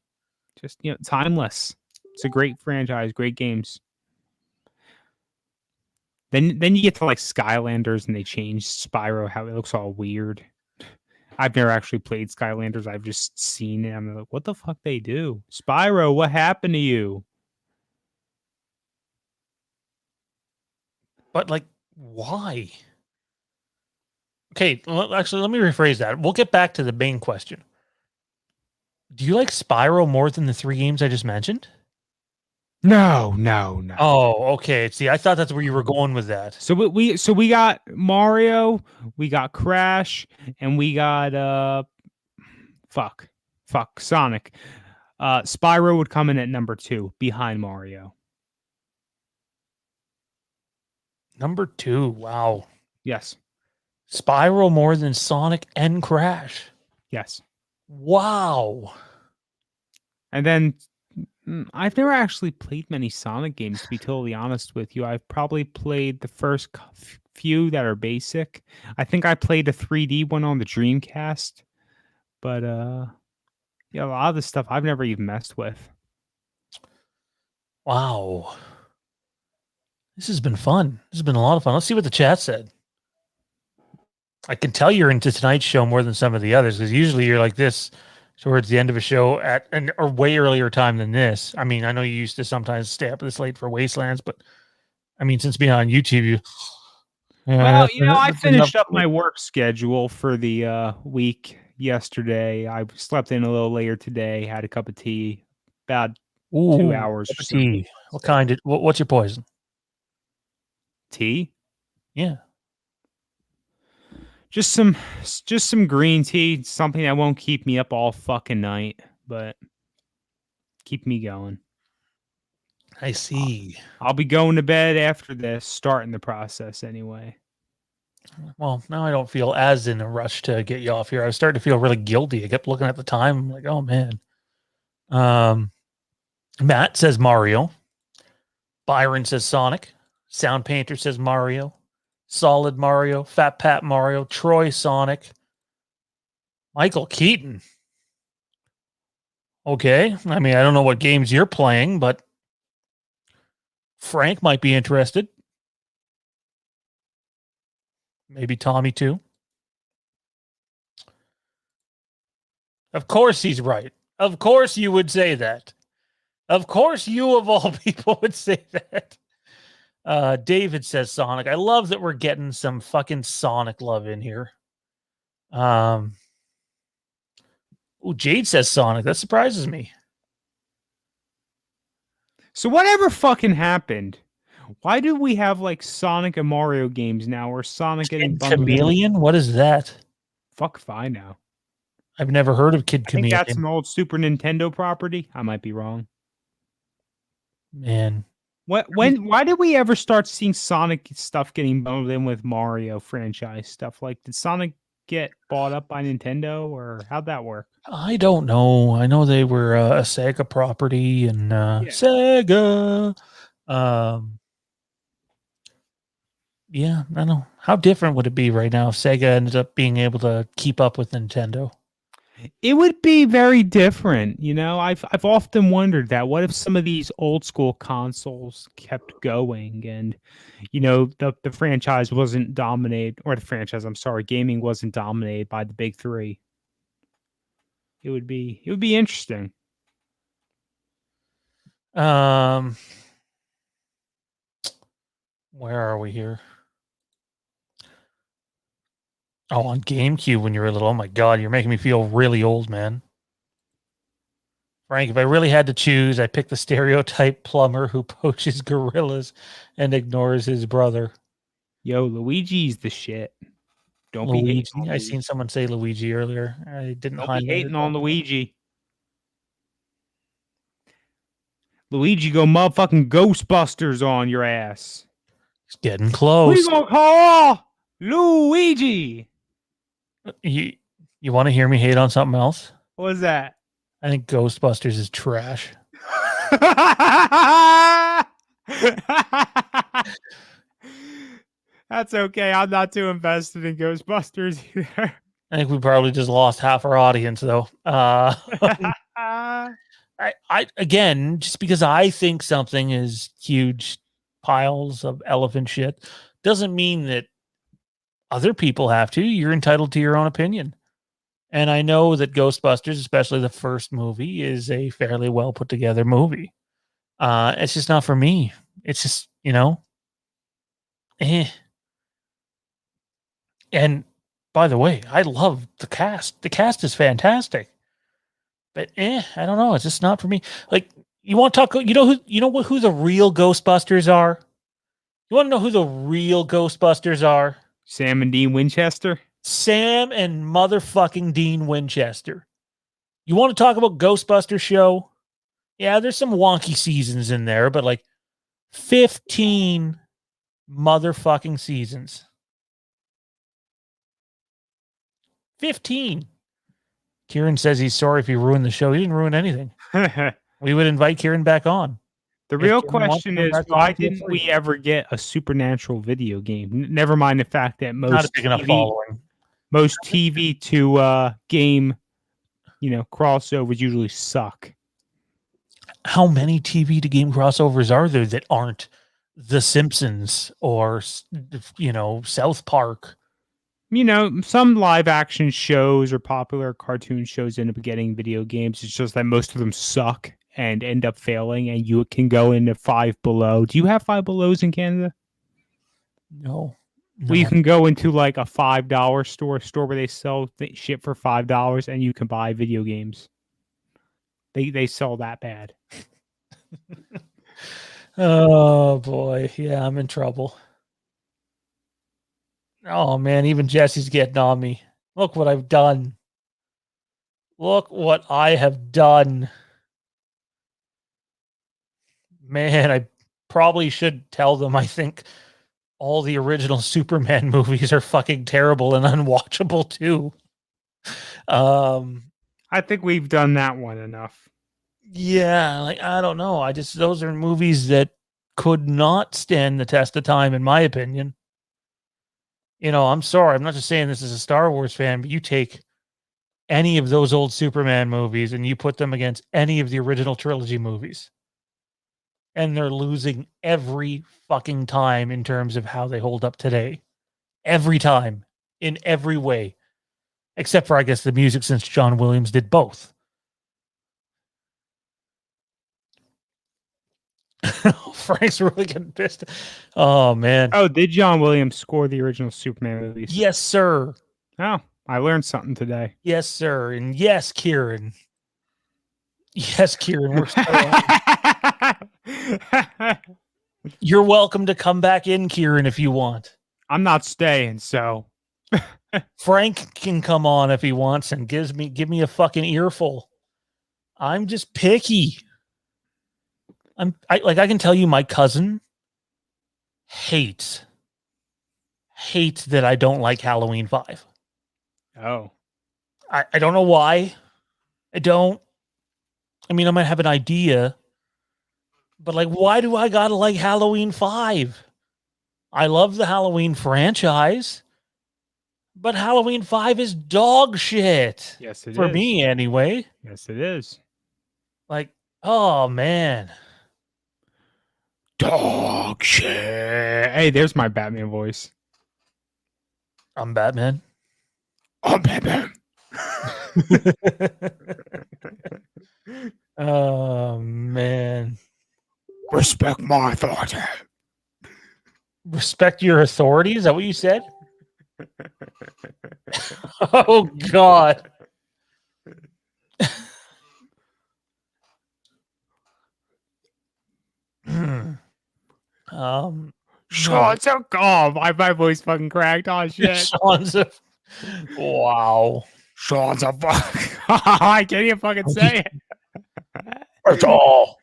just timeless. It's a great franchise, great games. Then you get to Skylanders, and they change Spyro how it looks all weird. I've never actually played Skylanders. I've just seen it. I'm like, what the fuck they do? Spyro, what happened to you? But why? Okay, actually, let me rephrase that. We'll get back to the main question. Do you like Spyro more than the 3 games I just mentioned? No. Oh, okay. See, I thought that's where you were going with that. So we got Mario, we got Crash, and we got fuck Sonic. Spyro would come in at number 2 behind Mario. Number 2. Wow. Yes. Spyro more than Sonic and Crash. Yes. Wow. And then I've never actually played many Sonic games, to be totally honest with you. I've probably played the first few that are basic. I think I played a 3D one on the Dreamcast, but yeah, a lot of the stuff I've never even messed with. Wow. This has been fun. This has been a lot of fun. Let's see what the chat said. I can tell you're into tonight's show more than some of the others, because usually you're like this towards the end of a show at a way earlier time than this. I mean, I know you used to sometimes stay up this late for Wastelands, but I mean, since being on YouTube, you. Well, I that's finished enough. up my work schedule for the week yesterday. I slept in a little later today, had a cup of tea, about 2 hours Cup or of so. tea. What kind? What's your poison? Tea? Yeah. Just some green tea, something that won't keep me up all fucking night, but keep me going. I see. I'll be going to bed after this, starting the process anyway. Well, now I don't feel as in a rush to get you off here. I was starting to feel really guilty. I kept looking at the time. I'm like, oh man. Matt says Mario. Byron says Sonic. Sound Painter says Mario. Solid Mario. Fat Pat Mario. Troy Sonic. Michael Keaton. Okay. I mean, I don't know what games you're playing, but Frank might be interested. Maybe Tommy too. Of course he's right. Of course you would say that. Of course you of all people would say that. David says Sonic. I love that we're getting some fucking Sonic love in here. Jade says Sonic. That surprises me. So whatever fucking happened, why do we have like Sonic and Mario games now, or Sonic getting bundled in with Chameleon? What is that? fuck if I know. I've never heard of Kid I think that's Chameleon. an old Super Nintendo property. I might be wrong. Man. Why did we ever start seeing Sonic stuff getting bundled in with Mario franchise stuff? Like, did Sonic get bought up by Nintendo, or how'd that work? I don't know. I know they were a Sega property and Sega. Yeah, I don't know. How different would it be right now if Sega ended up being able to keep up with Nintendo? It would be very different. I've often wondered that. What if some of these old school consoles kept going and, the franchise wasn't dominated, or gaming wasn't dominated by the big three? It would be interesting. Where are we here? Oh, on GameCube when you were little. Oh my God, you're making me feel really old, man. Frank, if I really had to choose, I pick the stereotype plumber who poaches gorillas and ignores his brother. Yo, Luigi's the shit. Don't be Luigi. hating on I seen someone say Luigi earlier. I didn't Don't highlight be hating it. on Luigi. Luigi go motherfucking Ghostbusters on your ass. It's getting We close. gonna call Luigi. You want to hear me hate on something else? What was that? I think Ghostbusters is trash. That's okay. I'm not too invested in Ghostbusters either. I think we probably just lost half our audience, though. I again, just because I think something is huge piles of elephant shit doesn't mean that other people have to. You're entitled to your own opinion. And I know that Ghostbusters, especially the first movie, is a fairly well put together movie. It's just not for me. It's just, And By the way, I love the cast. The cast is fantastic. But I don't know. It's just not for me. Like, you want to talk? Who the real Ghostbusters are? You want to know who the real Ghostbusters are? Sam and Dean Winchester. Sam and motherfucking Dean Winchester. You want to talk about Ghostbusters show? Yeah, there's some wonky seasons in there, but like 15 motherfucking seasons. 15. Kieran says he's sorry if he ruined the show. He didn't ruin anything. We would invite Kieran back on. The real question is, why didn't we ever get a supernatural video game? Never mind the fact that Not a big enough following. Most TV to game, crossovers usually suck. How many TV to game crossovers are there that aren't The Simpsons or, South Park? Some live action shows or popular cartoon shows end up getting video games. It's just that most of them suck and end up failing, and you can go into Five Below. Do you have Five Belows in Canada? No. Well, you can go into like a $5 store where they sell shit for $5, and you can buy video games. They sell that bad. Oh boy, yeah, I'm in trouble. Oh man, even Jesse's getting on me. Look what I've done. Look what I have done. Man, I probably should tell them I think all the original Superman movies are fucking terrible and unwatchable too. I think we've done that one enough. Yeah, like I don't know. Those are movies that could not stand the test of time, in my opinion. I'm sorry. I'm not just saying this as a Star Wars fan, but you take any of those old Superman movies and you put them against any of the original trilogy movies, and they're losing every fucking time in terms of how they hold up today. Every time, in every way, except for, I guess, the music, since John Williams did both. Frank's really getting pissed. Oh man. Oh, did John Williams score the original Superman movies? Yes, sir. Oh, I learned something today. Yes, sir. And yes, Kieran. Yes, Kieran. We're still on. You're welcome to come back in, Kieran, if you want. I'm not staying, so Frank can come on if he wants and give me a fucking earful. I'm just picky. I can tell you, my cousin hates that I don't like Halloween 5. Oh. I don't know why. I don't. I mean, I might have an idea, but like, why do I gotta like Halloween 5? I love the Halloween franchise, but Halloween 5 is dog shit. Yes, it is. For me, anyway. Yes, it is. Like, oh man. Dog shit. Hey, there's my Batman voice. I'm Batman. I'm Batman. Oh man. Respect my authority. Respect your authority? Is that what you said? Oh God. Sean's a my voice fucking cracked. Oh shit. Sean's a wow. Sean's a fuck. I can't even fucking say it. Rachel.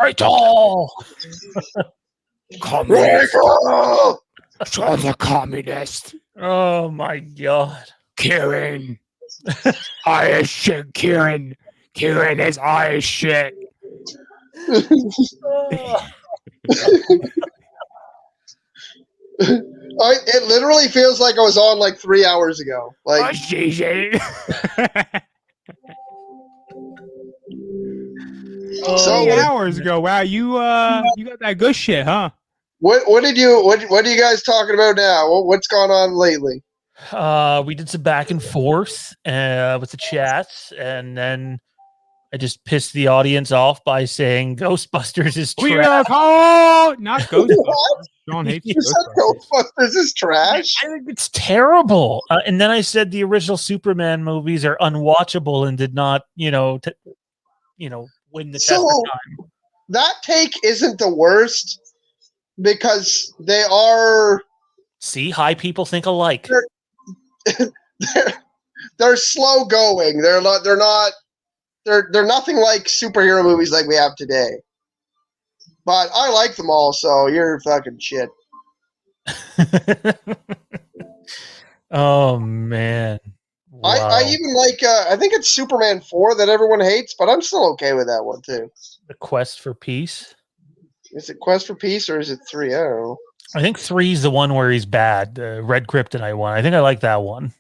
Rachel. Communist. Sean's a communist. Oh my God. Kieran. Irish shit, Kieran. Kieran is Irish shit. It literally feels like I was on like 3 hours ago. Like, Three hours ago. Wow, you got that good shit, huh? what do you guys talking about now? What's gone on lately? We did some back and forth with the chats, and then I just pissed the audience off by saying Ghostbusters is trash. Not Ghostbusters. Sean hates You said Ghostbusters. Ghostbusters is trash. I think it's terrible. And then I said the original Superman movies are unwatchable and did not, win the test So of time. that take isn't the worst because they are See, high people think alike. they're slow going. They're nothing like superhero movies like we have today. But I like them all, so you're fucking shit. Oh man. Wow. I even like I think it's Superman 4 that everyone hates, but I'm still okay with that one too. The Quest for Peace. Is it Quest for Peace or is it 3? I don't know. I think 3 is the one where he's bad. The Red Kryptonite one. I think I like that one.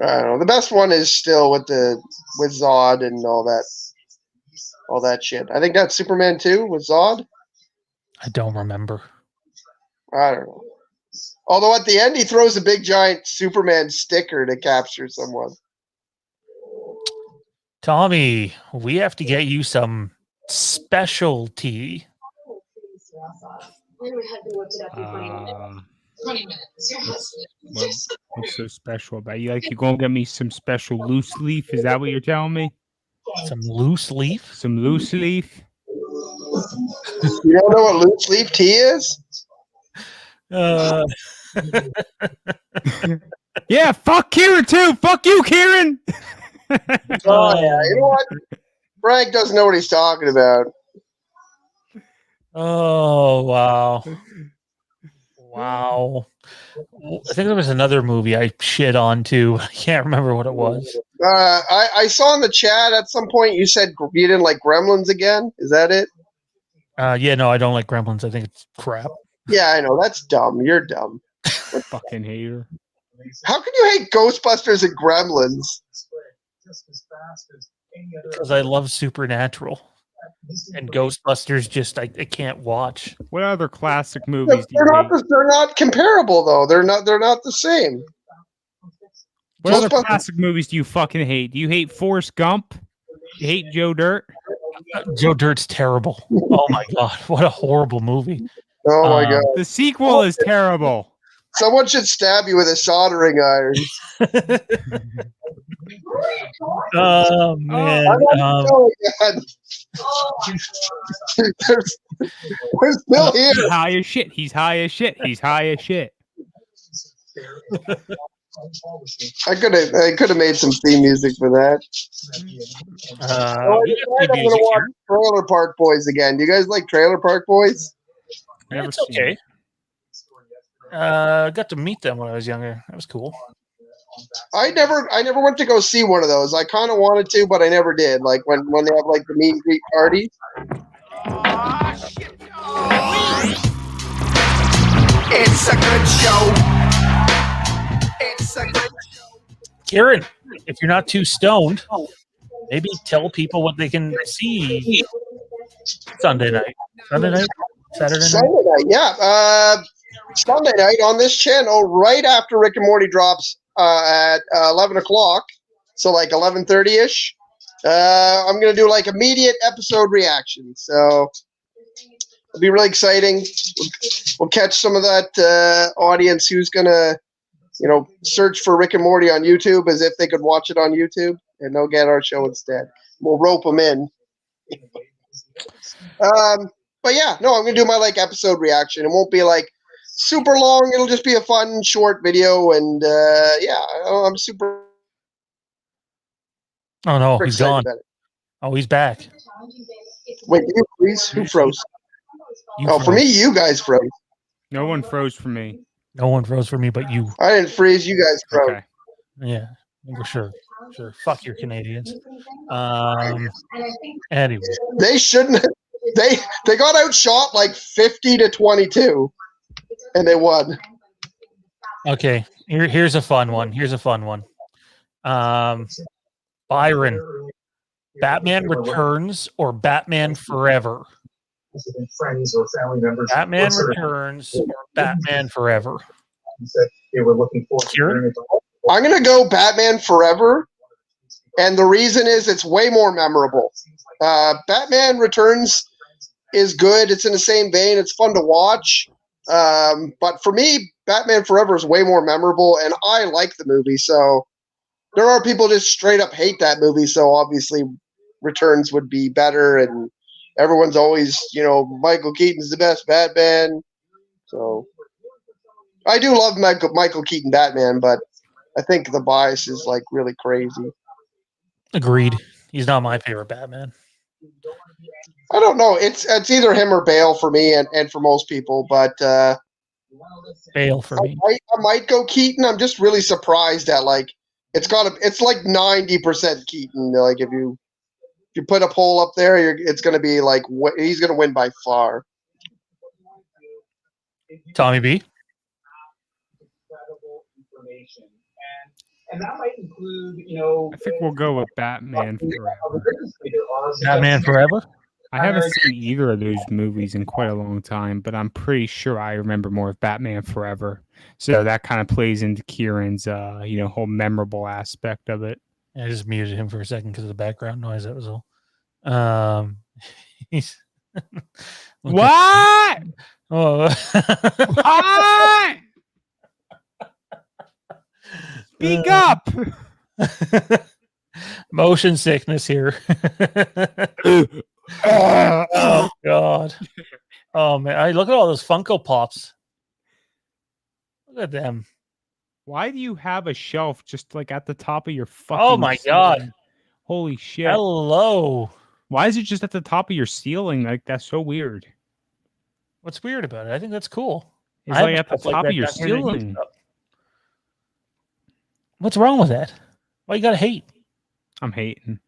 I don't know. The best one is still with Zod and all that shit. I think that's Superman 2 with Zod. I don't remember. I don't know. Although at the end he throws a big giant Superman sticker to capture someone. Tommy, we have to get you some specialty. What's so special about you? Like, you gonna get me some special loose leaf? Is that what you're telling me? Some loose leaf? Some loose leaf? You don't know what loose leaf tea is? Yeah, fuck Kieran too. Fuck you, Kieran. Oh yeah, you know what? Frank doesn't know what he's talking about. Oh, wow. Wow. I think there was another movie I shit on too. I can't remember what it was. I saw in the chat at some point you said you didn't like Gremlins again. Is that it? Yeah, no, I don't like Gremlins. I think it's crap. Yeah, I know. That's dumb. You're dumb. Fucking hater. How can you hate Ghostbusters and Gremlins? Because I love Supernatural. And Ghostbusters just I can't watch. What other classic movies do you hate? They're not comparable though. They're not the same. What other classic movies do you fucking hate? Do you hate Forrest Gump? You hate Joe Dirt? Joe Dirt's terrible. Oh my god, what a horrible movie. Oh my god. The sequel is terrible. Someone should stab you with a soldering iron. Oh man. We're still here. He's high as shit. He's high as shit. He's high as shit. I could have made some theme music for that. I'm gonna watch Trailer Park Boys again. Do you guys like Trailer Park Boys? It's okay. Got to meet them when I was younger. That was cool. I never went to go see one of those. I kind of wanted to, but I never did. Like when they have like the meet and greet party. It's a good show. It's a good show. Kieran, if you're not too stoned, maybe tell people what they can see Sunday night. Saturday night? Sunday night, yeah. Sunday night on this channel, right after Rick and Morty drops at 11 o'clock, so like 11:30ish. I'm gonna do like immediate episode reaction. So it'll be really exciting. We'll catch some of that audience who's gonna, search for Rick and Morty on YouTube as if they could watch it on YouTube, and they'll get our show instead. We'll rope them in. But yeah, no, I'm gonna do my like episode reaction. It won't be like super long. It'll just be a fun short video, and yeah, I'm super. Oh no, he's gone. About it. Oh, he's back. Wait, did you freeze? Who froze? You for me, you guys froze. No one froze for me. No one froze for me but you. I didn't freeze. You guys froze. Okay. Yeah, for sure. Sure. Fuck your Canadians. Anyway. They shouldn't. They got outshot like 50-22, and they won. Okay, here's a fun one. Byron, Batman Returns or Batman Forever? Friends or family members. Batman Returns or Batman Forever? They were looking forward to I'm gonna go Batman Forever, and the reason is it's way more memorable. Batman Returns is good. It's in the same vein. It's fun to watch. But for me, Batman Forever is way more memorable, and I like the movie. So there are people just straight up hate that movie. So obviously, Returns would be better, and everyone's always, Michael Keaton's the best Batman. So I do love Michael Keaton Batman, but I think the bias is like really crazy. Agreed. He's not my favorite Batman. I don't know. It's either him or Bale for me, and for most people. But Bale for me. I might go Keaton. I'm just really surprised at like it's like 90% Keaton. Like if you put a poll up there, it's going to be like he's going to win by far. Tommy B. And that might include, I think we'll go with Batman Forever. Batman Forever? I haven't seen either of those movies in quite a long time, but I'm pretty sure I remember more of Batman Forever. So that kind of plays into Kieran's, whole memorable aspect of it. I just muted him for a second because of the background noise. That was all. He's What? Oh. What? Speak up. Motion sickness here. Oh God. Oh man. Look at all those Funko Pops. Look at them. Why do you have a shelf just like at the top of your fucking Oh my ceiling? God. Holy shit. Hello. Why is it just at the top of your ceiling? Like that's so weird. What's weird about it? I think that's cool. It's I like have at the stuff like top that of your down here that needs ceiling. stuff. What's wrong with that? Why you gotta hate? I'm hating.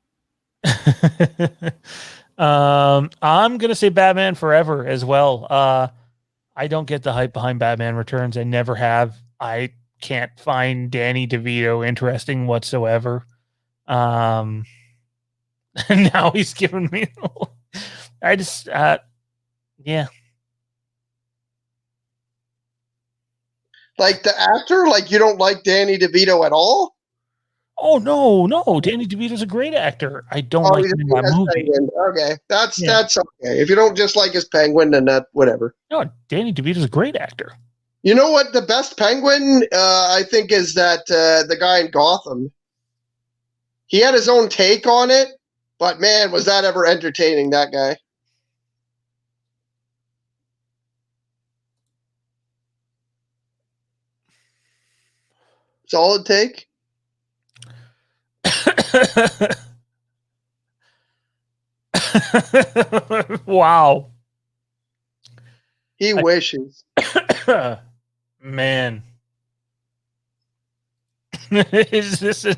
I'm gonna say Batman Forever as well. I don't get the hype behind Batman Returns. I never have. I can't find Danny DeVito interesting whatsoever. And now he's giving me. I just, yeah. Like the actor, like you don't like Danny DeVito at all? Oh no! Danny DeVito's a great actor. I don't like him in that movie. Penguin. Okay, that's okay. If you don't just like his Penguin, then that whatever. No, Danny DeVito's a great actor. You know what? The best Penguin, I think, is that the guy in Gotham. He had his own take on it, but man, was that ever entertaining? That guy. Solid take. Wow. He wishes. Man. Is this a...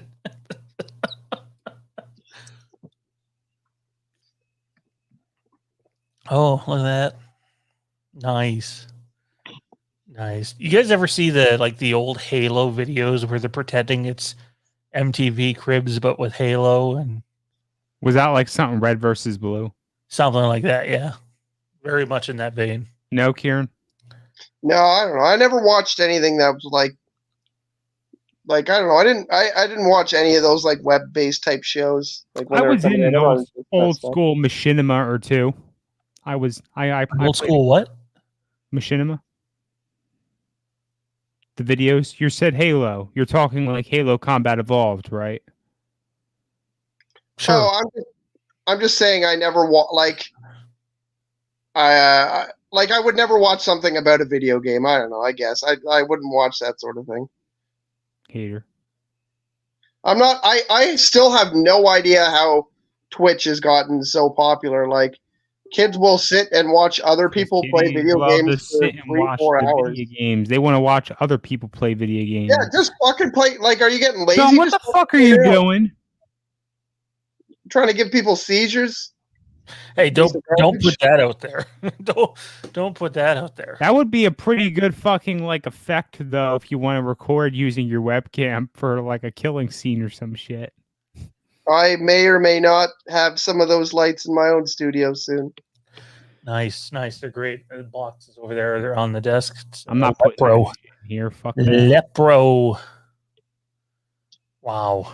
Oh, look at that. Nice. You guys ever see the old Halo videos where they're pretending it's MTV Cribs but with Halo? And was that like something red versus blue? Something like that, yeah. Very much in that vein. No, Kieran? No, I don't know. I never watched anything that was like I don't know. I didn't watch any of those like web-based type shows. Like when I was in an old stuff. school machinima or two. I Old school what? Machinima. The videos. You said Halo. You're talking like Halo Combat Evolved, right? Sure. Oh, I'm just saying I never I would never watch something about a video game. I don't know. I guess I wouldn't watch that sort of thing. Hater. I'm not. I still have no idea how Twitch has gotten so popular. Like kids will sit and watch other people play video games for 3-4 hours. Video games. They want to watch other people play video games. Yeah, just fucking play. Like, are you getting lazy? John, what the fuck are you doing? Trying to give people seizures? Hey, don't put that out there. don't put that out there. That would be a pretty good fucking like effect though if you want to record using your webcam for like a killing scene or some shit. I may or may not have some of those lights in my own studio soon. Nice. They're great. The boxes over there, they're on the desk. I'm not putting that shit in here. Fuck that. Lepro. Wow.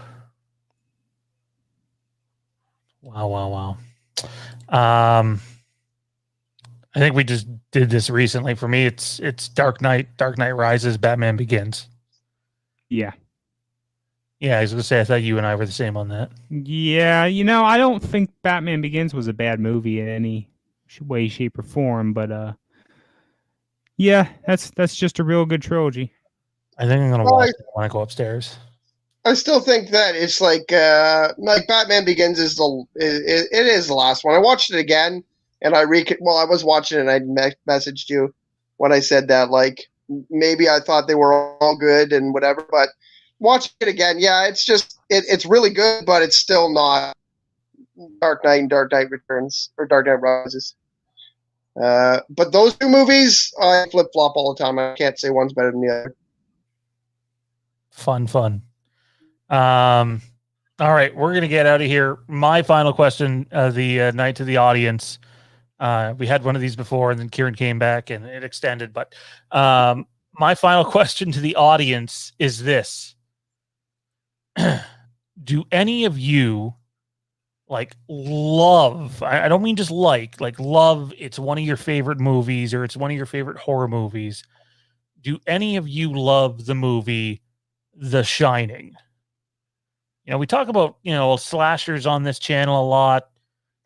I think we just did this recently. For me, it's Dark Knight Rises, Batman Begins. Yeah. Yeah, I was going to say, I thought you and I were the same on that. Yeah, I don't think Batman Begins was a bad movie in any way, shape, or form, but yeah, that's just a real good trilogy. I think I'm going to watch it when I go upstairs. I still think that it's like Batman Begins is it is the last one. I watched it again, and I was watching it, and I messaged you when I said that, like, maybe I thought they were all good and whatever, but watching it again, yeah, it's just it's really good, but it's still not Dark Knight and Dark Knight Returns or Dark Knight Rises. But those two movies, I flip flop all the time. I can't say one's better than the other. Fun. All right, we're gonna get out of here. My final question of the night to the audience. We had one of these before, and then Kieran came back, and it extended. But my final question to the audience is this: do any of you love? I don't mean just like love. It's one of your favorite movies, or it's one of your favorite horror movies. Do any of you love the movie The Shining? We talk about, slashers on this channel a lot.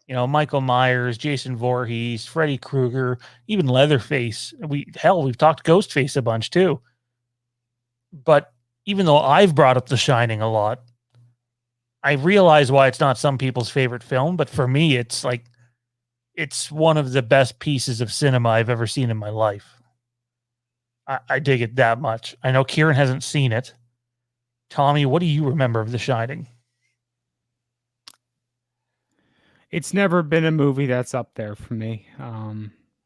Michael Myers, Jason Voorhees, Freddy Krueger, even Leatherface. We've talked Ghostface a bunch too. But even though I've brought up The Shining a lot, I realize why it's not some people's favorite film. But for me, it's one of the best pieces of cinema I've ever seen in my life. I dig it that much. I know Kieran hasn't seen it. Tommy, what do you remember of The Shining? It's never been a movie that's up there for me.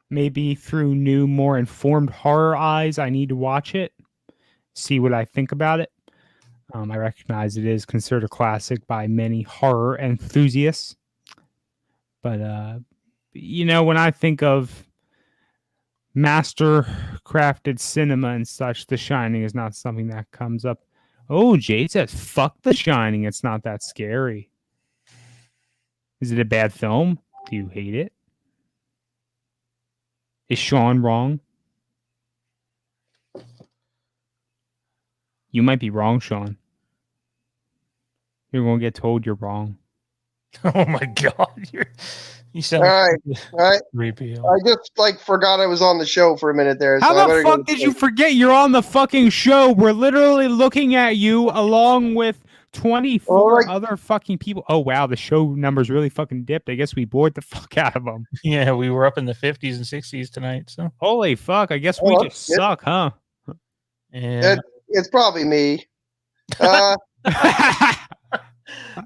Maybe through new, more informed horror eyes, I need to watch it, see what I think about it. I recognize it is considered a classic by many horror enthusiasts. But, when I think of master-crafted cinema and such, The Shining is not something that comes up. Oh, Jade says, fuck The Shining. It's not that scary. Is it a bad film? Do you hate it? Is Sean wrong? You might be wrong, Sean. You're going to get told you're wrong. Oh my God. You sound all right. creepy. I just forgot I was on the show for a minute there. How the fuck did you forget you're on the fucking show? We're literally looking at you along with 24 other fucking people. Oh wow, the show numbers really fucking dipped. I guess we bored the fuck out of them. Yeah, we were up in the 50s and 60s tonight. So holy fuck, I guess we just suck, huh? Yeah, it's probably me.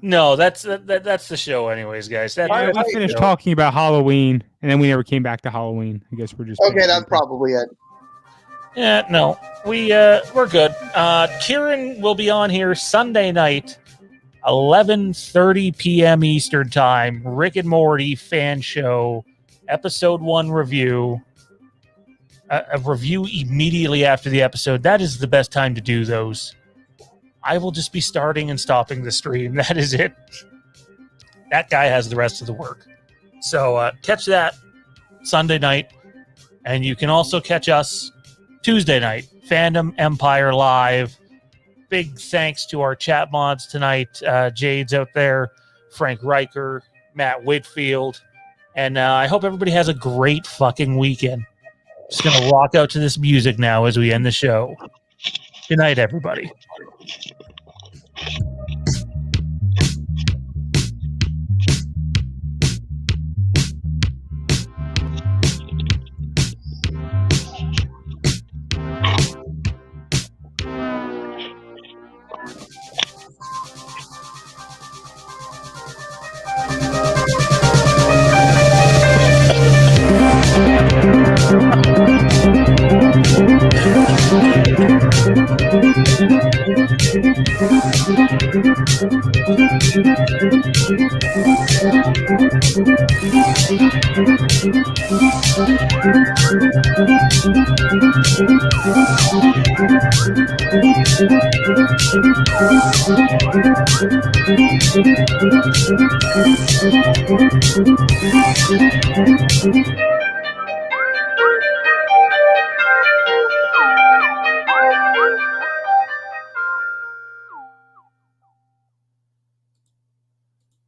No, that's the show, anyways, guys. We finished talking about Halloween, and then we never came back to Halloween. I guess we're just okay. That's probably it. Yeah, no, we're good. Kieran will be on here Sunday night, 11:30 p.m. Eastern time. Rick and Morty fan show, episode 1 review. A review immediately after the episode. That is the best time to do those. I will just be starting and stopping the stream. That is it. That guy has the rest of the work. So catch that Sunday night. And you can also catch us Tuesday night. Fandom Empire Live. Big thanks to our chat mods tonight. Jade's out there. Frank Riker. Matt Whitfield. And I hope everybody has a great fucking weekend. Just going to rock out to this music now as we end the show. Good night, everybody. Thank you.